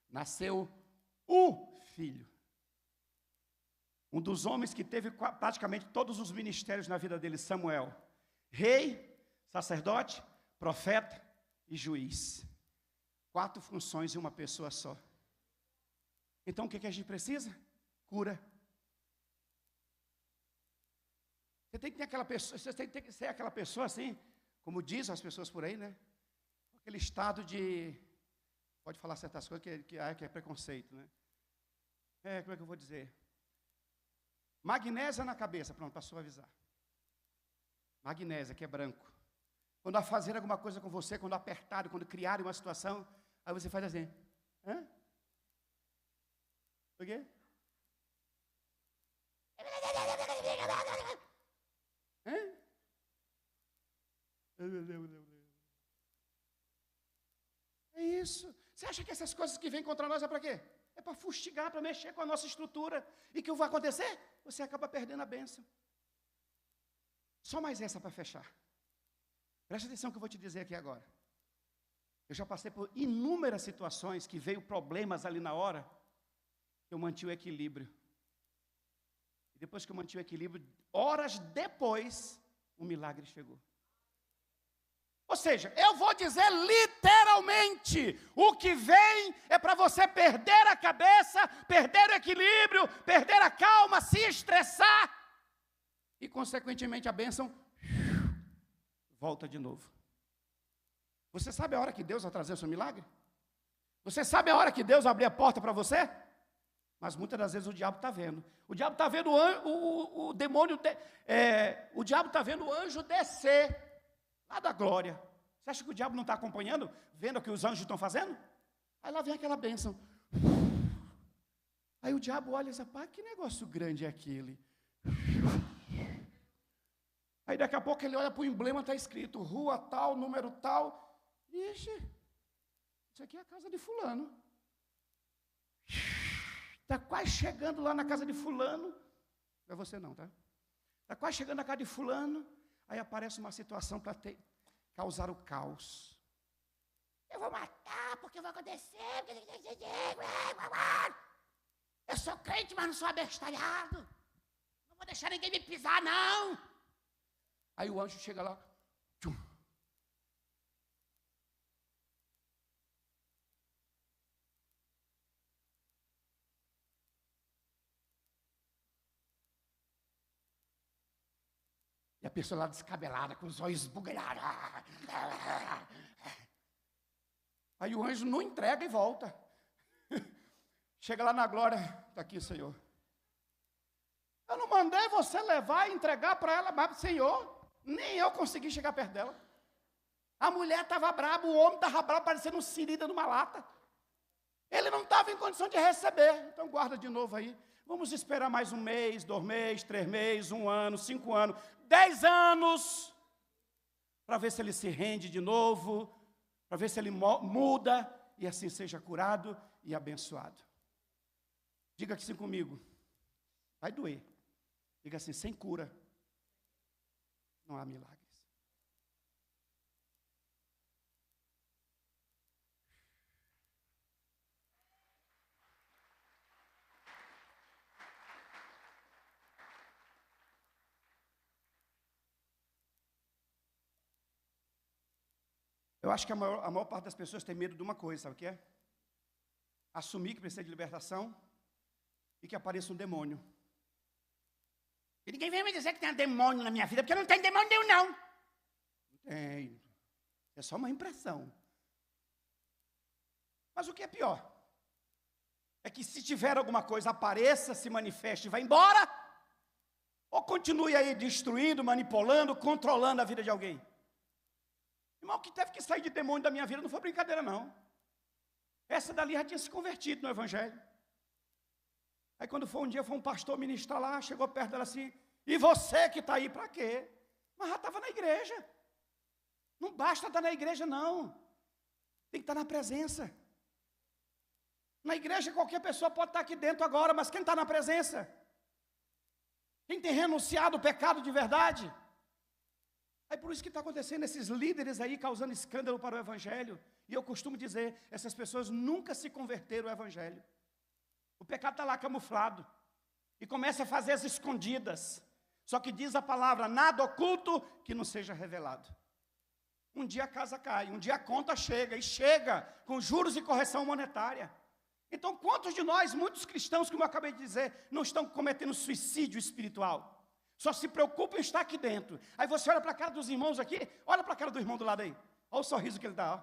Nasceu o filho. Um dos homens que teve praticamente todos os ministérios na vida dele, Samuel. Rei, sacerdote, profeta e juiz. 4 funções em uma pessoa só. Então o que a gente precisa? Cura. Você tem que ter aquela pessoa, você tem que ser aquela pessoa assim, como dizem as pessoas por aí, né? Aquele estado de, pode falar certas coisas que é preconceito, né? Como é que eu vou dizer? Magnésia na cabeça, pronto, para suavizar. Magnésia, que é branco. Quando fazer alguma coisa com você, quando apertarem, quando criarem uma situação, aí você faz assim, hã? Por quê? É isso. Você acha que essas coisas que vêm contra nós é para quê? É para fustigar, para mexer com a nossa estrutura. E o que vai acontecer? Você acaba perdendo a bênção. Só mais essa para fechar. Presta atenção que eu vou te dizer aqui agora. Eu já passei por inúmeras situações que veio problemas ali na hora. Eu mantive o equilíbrio. E depois que eu mantive o equilíbrio, horas depois, um milagre chegou. Ou seja, eu vou dizer literalmente, o que vem é para você perder a cabeça, perder o equilíbrio, perder a calma, se estressar, e consequentemente a bênção volta de novo. Você sabe a hora que Deus vai trazer o seu milagre? Você sabe a hora que Deus vai abrir a porta para você? Mas muitas das vezes o diabo está vendo. O diabo está vendo o demônio, o diabo está vendo o anjo descer lá da glória. Você acha que o diabo não está acompanhando, vendo o que os anjos estão fazendo? Aí lá vem aquela bênção. Aí o diabo olha e diz, rapaz, que negócio grande é aquele? Aí daqui a pouco ele olha para o emblema, está escrito, rua tal, número tal. Ixi, isso aqui é a casa de fulano. Está quase chegando lá na casa de fulano. Não é você não, tá? Está quase chegando na casa de fulano. Aí aparece uma situação para causar o caos. Eu vou matar, porque vai acontecer. Eu sou crente, mas não sou abestalhado. Não vou deixar ninguém me pisar, não. Aí o anjo chega lá. Tchum. E a pessoa lá descabelada, com os olhos esbugalhados. Aí o anjo não entrega e volta. Chega lá na glória, está aqui, Senhor. Eu não mandei você levar e entregar para ela, mas Senhor, nem eu consegui chegar perto dela. A mulher estava brava, o homem estava bravo, parecendo um sirida numa lata. Ele não estava em condição de receber. Então guarda de novo aí. Vamos esperar mais 1 mês, 2 meses, 3 meses, 1 ano, 5 anos, 10 anos, para ver se ele se rende de novo, para ver se ele muda, e assim seja curado e abençoado. Diga assim comigo, vai doer. Diga assim, sem cura, não há milagres. Eu acho que a maior parte das pessoas tem medo de uma coisa, sabe o que é? Assumir que precisa de libertação e que apareça um demônio. E ninguém vem me dizer que tem um demônio na minha vida, porque não tem demônio nenhum, não. Não tem. É só uma impressão. Mas o que é pior? É que se tiver alguma coisa, apareça, se manifeste e vá embora, ou continue aí destruindo, manipulando, controlando a vida de alguém. Irmão, o que teve que sair de demônio da minha vida não foi brincadeira, não. Essa dali já tinha se convertido no Evangelho. Aí quando foi um dia, foi um pastor ministrar lá, chegou perto dela assim, e você que está aí para quê? Mas já estava na igreja. Não basta estar na igreja, não. Tem que estar na presença. Na igreja qualquer pessoa pode estar aqui dentro agora, mas quem está na presença? Quem tem renunciado ao pecado de verdade? Aí por isso que está acontecendo, esses líderes aí causando escândalo para o Evangelho. E eu costumo dizer, essas pessoas nunca se converteram ao Evangelho. O pecado está lá camuflado. E começa a fazer as escondidas. Só que diz a palavra, nada oculto que não seja revelado. Um dia a casa cai, um dia a conta chega, e chega com juros e correção monetária. Então quantos de nós, muitos cristãos, como eu acabei de dizer, não estão cometendo suicídio espiritual? Só se preocupam em estar aqui dentro. Aí você olha para a cara dos irmãos aqui, olha para a cara do irmão do lado aí. Olha o sorriso que ele dá, ó.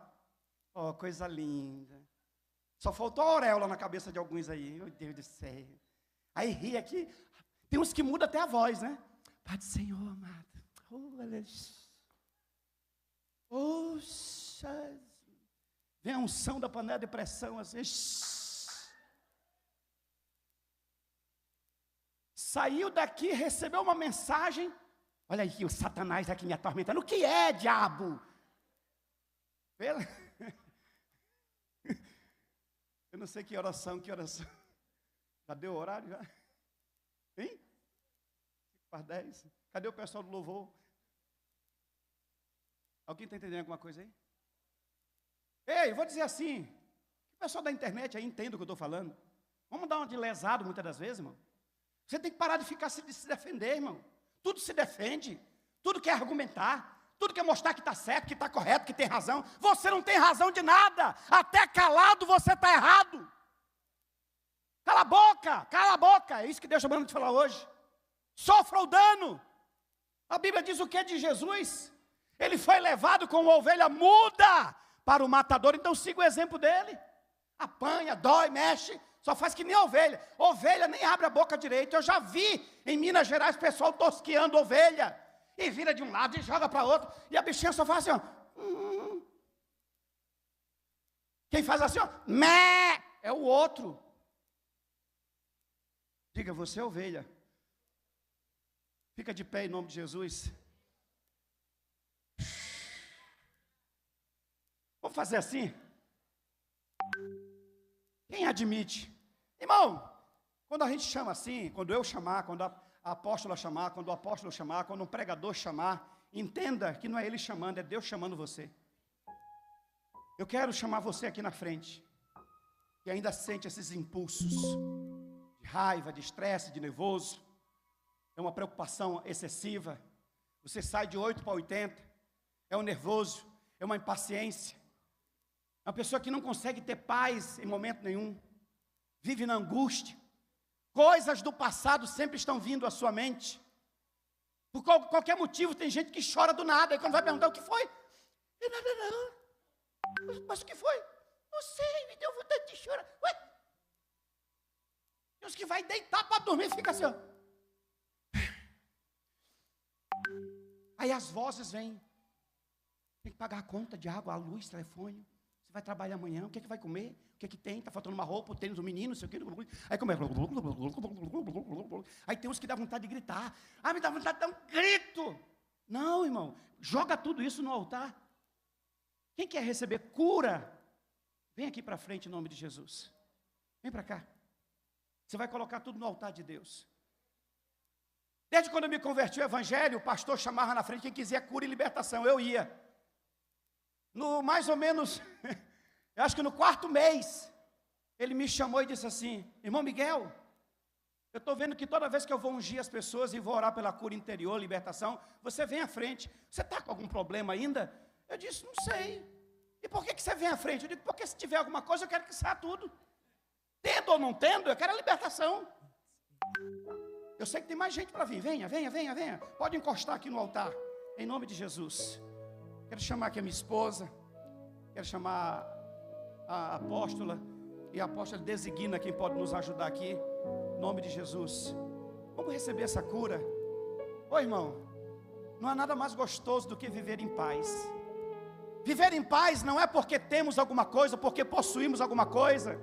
Oh, coisa linda. Só faltou a auréola na cabeça de alguns aí. Meu Deus do céu. Aí ri aqui. Tem uns que mudam até a voz, né? Pai do Senhor, amado. Oxa. Vem a unção da panela de pressão assim. Saiu daqui, recebeu uma mensagem. Olha aí, o Satanás aqui me atormentando. O que é, diabo? Eu não sei que oração. Já deu o horário já? Hein? 5:10. Cadê o pessoal do louvor? Alguém está entendendo alguma coisa aí? Ei, vou dizer assim. O pessoal da internet aí entende o que eu estou falando. Vamos dar uma de lesado muitas das vezes, irmão. Você tem que parar de ficar se defender, irmão. Tudo se defende. Tudo quer argumentar. Tudo quer mostrar que está certo, que está correto, que tem razão. Você não tem razão de nada. Até calado você está errado. Cala a boca, cala a boca. É isso que Deus está mandando te falar hoje. Sofra o dano. A Bíblia diz o que é de Jesus? Ele foi levado como uma ovelha muda para o matador. Então siga o exemplo dele. Apanha, dói, mexe, só faz que nem ovelha. Ovelha nem abre a boca direito. Eu já vi em Minas Gerais pessoal tosqueando ovelha. E vira de um lado e joga para outro. E a bichinha só faz assim, ó. Quem faz assim, ó, mé, é o outro. Diga, você é ovelha. Fica de pé em nome de Jesus. Vamos fazer assim? Quem admite? Irmão, quando a gente chama assim, quando eu chamar, quando a apóstola chamar, quando o apóstolo chamar, quando um pregador chamar, entenda que não é ele chamando, é Deus chamando você. Eu quero chamar você aqui na frente, que ainda sente esses impulsos de raiva, de estresse, de nervoso, é uma preocupação excessiva, você sai de 8 para 80, é um nervoso, é uma impaciência, é uma pessoa que não consegue ter paz em momento nenhum, vive na angústia, coisas do passado sempre estão vindo à sua mente, por qualquer motivo tem gente que chora do nada, e quando vai perguntar o que foi, não nada não. Mas o que foi? Não sei, me deu vontade de chorar. Ué? Tem uns que vai deitar para dormir e fica assim, ó. Aí as vozes vêm. Tem que pagar a conta de água, a luz, telefone. Você vai trabalhar amanhã, o que é que vai comer? O que é que tem? Está faltando uma roupa, o tênis do menino, não sei o que. Aí começa. Aí tem uns que dá vontade de gritar. Ah, me dá vontade de dar um grito. Não, irmão. Joga tudo isso no altar. Quem quer receber cura, vem aqui para frente em nome de Jesus. Vem para cá. Você vai colocar tudo no altar de Deus. Desde quando eu me converti ao evangelho, o pastor chamava na frente quem quiser cura e libertação. Eu ia. No mais ou menos, eu acho que no 4º mês, ele me chamou e disse assim: irmão Miguel, eu estou vendo que toda vez que eu vou ungir as pessoas e vou orar pela cura interior, libertação, você vem à frente. Você está com algum problema ainda? Eu disse, não sei. E por que você vem à frente? Eu digo, porque se tiver alguma coisa, eu quero que saia tudo. Tendo ou não tendo, eu quero a libertação. Eu sei que tem mais gente para vir. Venha, venha, venha, venha. Pode encostar aqui no altar, em nome de Jesus. Quero chamar aqui a minha esposa. Quero chamar a apóstola. E a apóstola designa quem pode nos ajudar aqui, em nome de Jesus. Vamos receber essa cura. Ô irmão, não há nada mais gostoso do que viver em paz. Viver em paz não é porque temos alguma coisa, porque possuímos alguma coisa,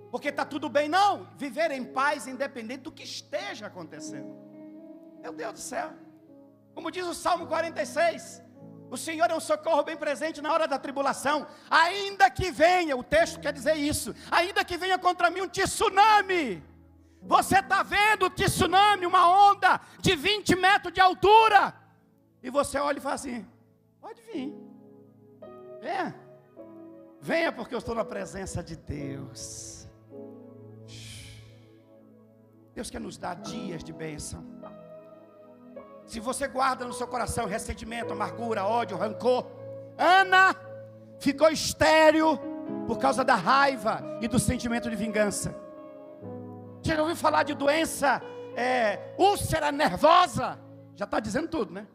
porque está tudo bem, não. Viver em paz independente do que esteja acontecendo. Meu Deus do céu. Como diz o Salmo 46, o Senhor é um socorro bem presente na hora da tribulação. Ainda que venha, o texto quer dizer isso, ainda que venha contra mim um tsunami. Você está vendo o tsunami, uma onda de 20 metros de altura, e você olha e fala assim, pode vir. Venha, venha porque eu estou na presença de Deus. Deus quer nos dar dias de bênção. Se você guarda no seu coração ressentimento, amargura, ódio, rancor, Ana ficou estéril por causa da raiva e do sentimento de vingança. Já ouviu falar de doença, úlcera nervosa? Já está dizendo tudo, né?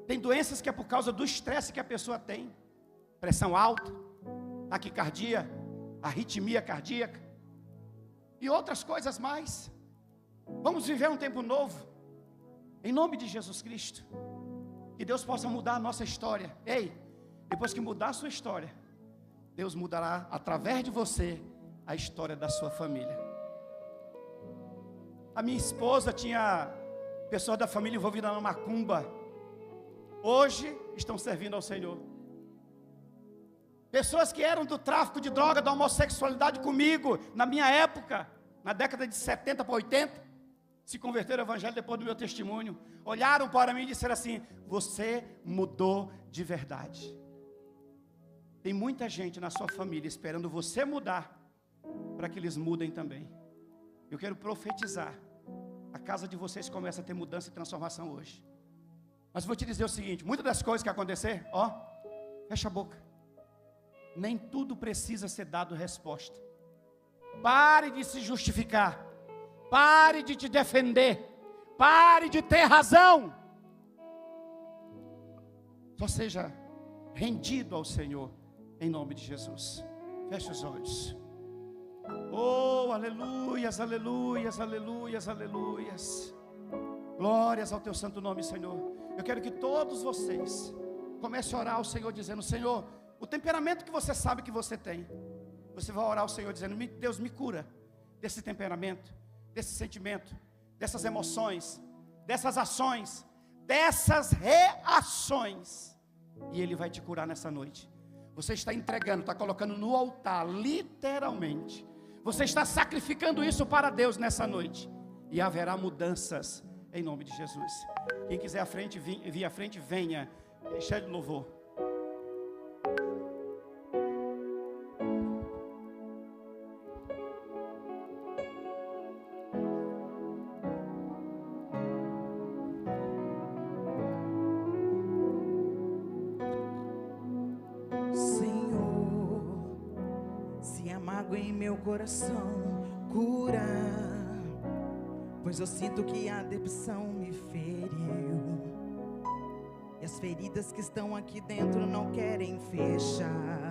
Tem doenças que é por causa do estresse que a pessoa tem. Pressão alta, taquicardia, arritmia cardíaca e outras coisas mais. Vamos viver um tempo novo, em nome de Jesus Cristo. Que Deus possa mudar a nossa história. Ei, depois que mudar a sua história, Deus mudará através de você a história da sua família. A minha esposa tinha pessoas da família envolvidas na macumba. Hoje estão servindo ao Senhor. Pessoas que eram do tráfico de droga, da homossexualidade comigo, na minha época, na década de 70 para 80, se converteram ao evangelho depois do meu testemunho. Olharam para mim e disseram assim, você mudou de verdade. Tem muita gente na sua família esperando você mudar, para que eles mudem também. Eu quero profetizar, a casa de vocês começa a ter mudança e transformação hoje. Mas vou te dizer o seguinte, muitas das coisas que acontecer, fecha a boca. Nem tudo precisa ser dado resposta. Pare de se justificar. Pare de te defender. Pare de ter razão. Só seja rendido ao Senhor, em nome de Jesus. Feche os olhos. Oh, aleluias, aleluias, aleluias, aleluias. Glórias ao teu santo nome, Senhor. Eu quero que todos vocês comecem a orar ao Senhor dizendo: Senhor, o temperamento que você sabe que você tem, você vai orar ao Senhor dizendo: Deus, me cura desse temperamento, desse sentimento, dessas emoções, dessas ações, dessas reações. E Ele vai te curar nessa noite. Você está entregando, está colocando no altar, literalmente. Você está sacrificando isso para Deus nessa noite. E haverá mudanças em nome de Jesus. Quem quiser à frente, vir à frente, venha. Cheio de louvor. Em meu coração cura, pois eu sinto que a depressão me feriu, e as feridas que estão aqui dentro não querem fechar.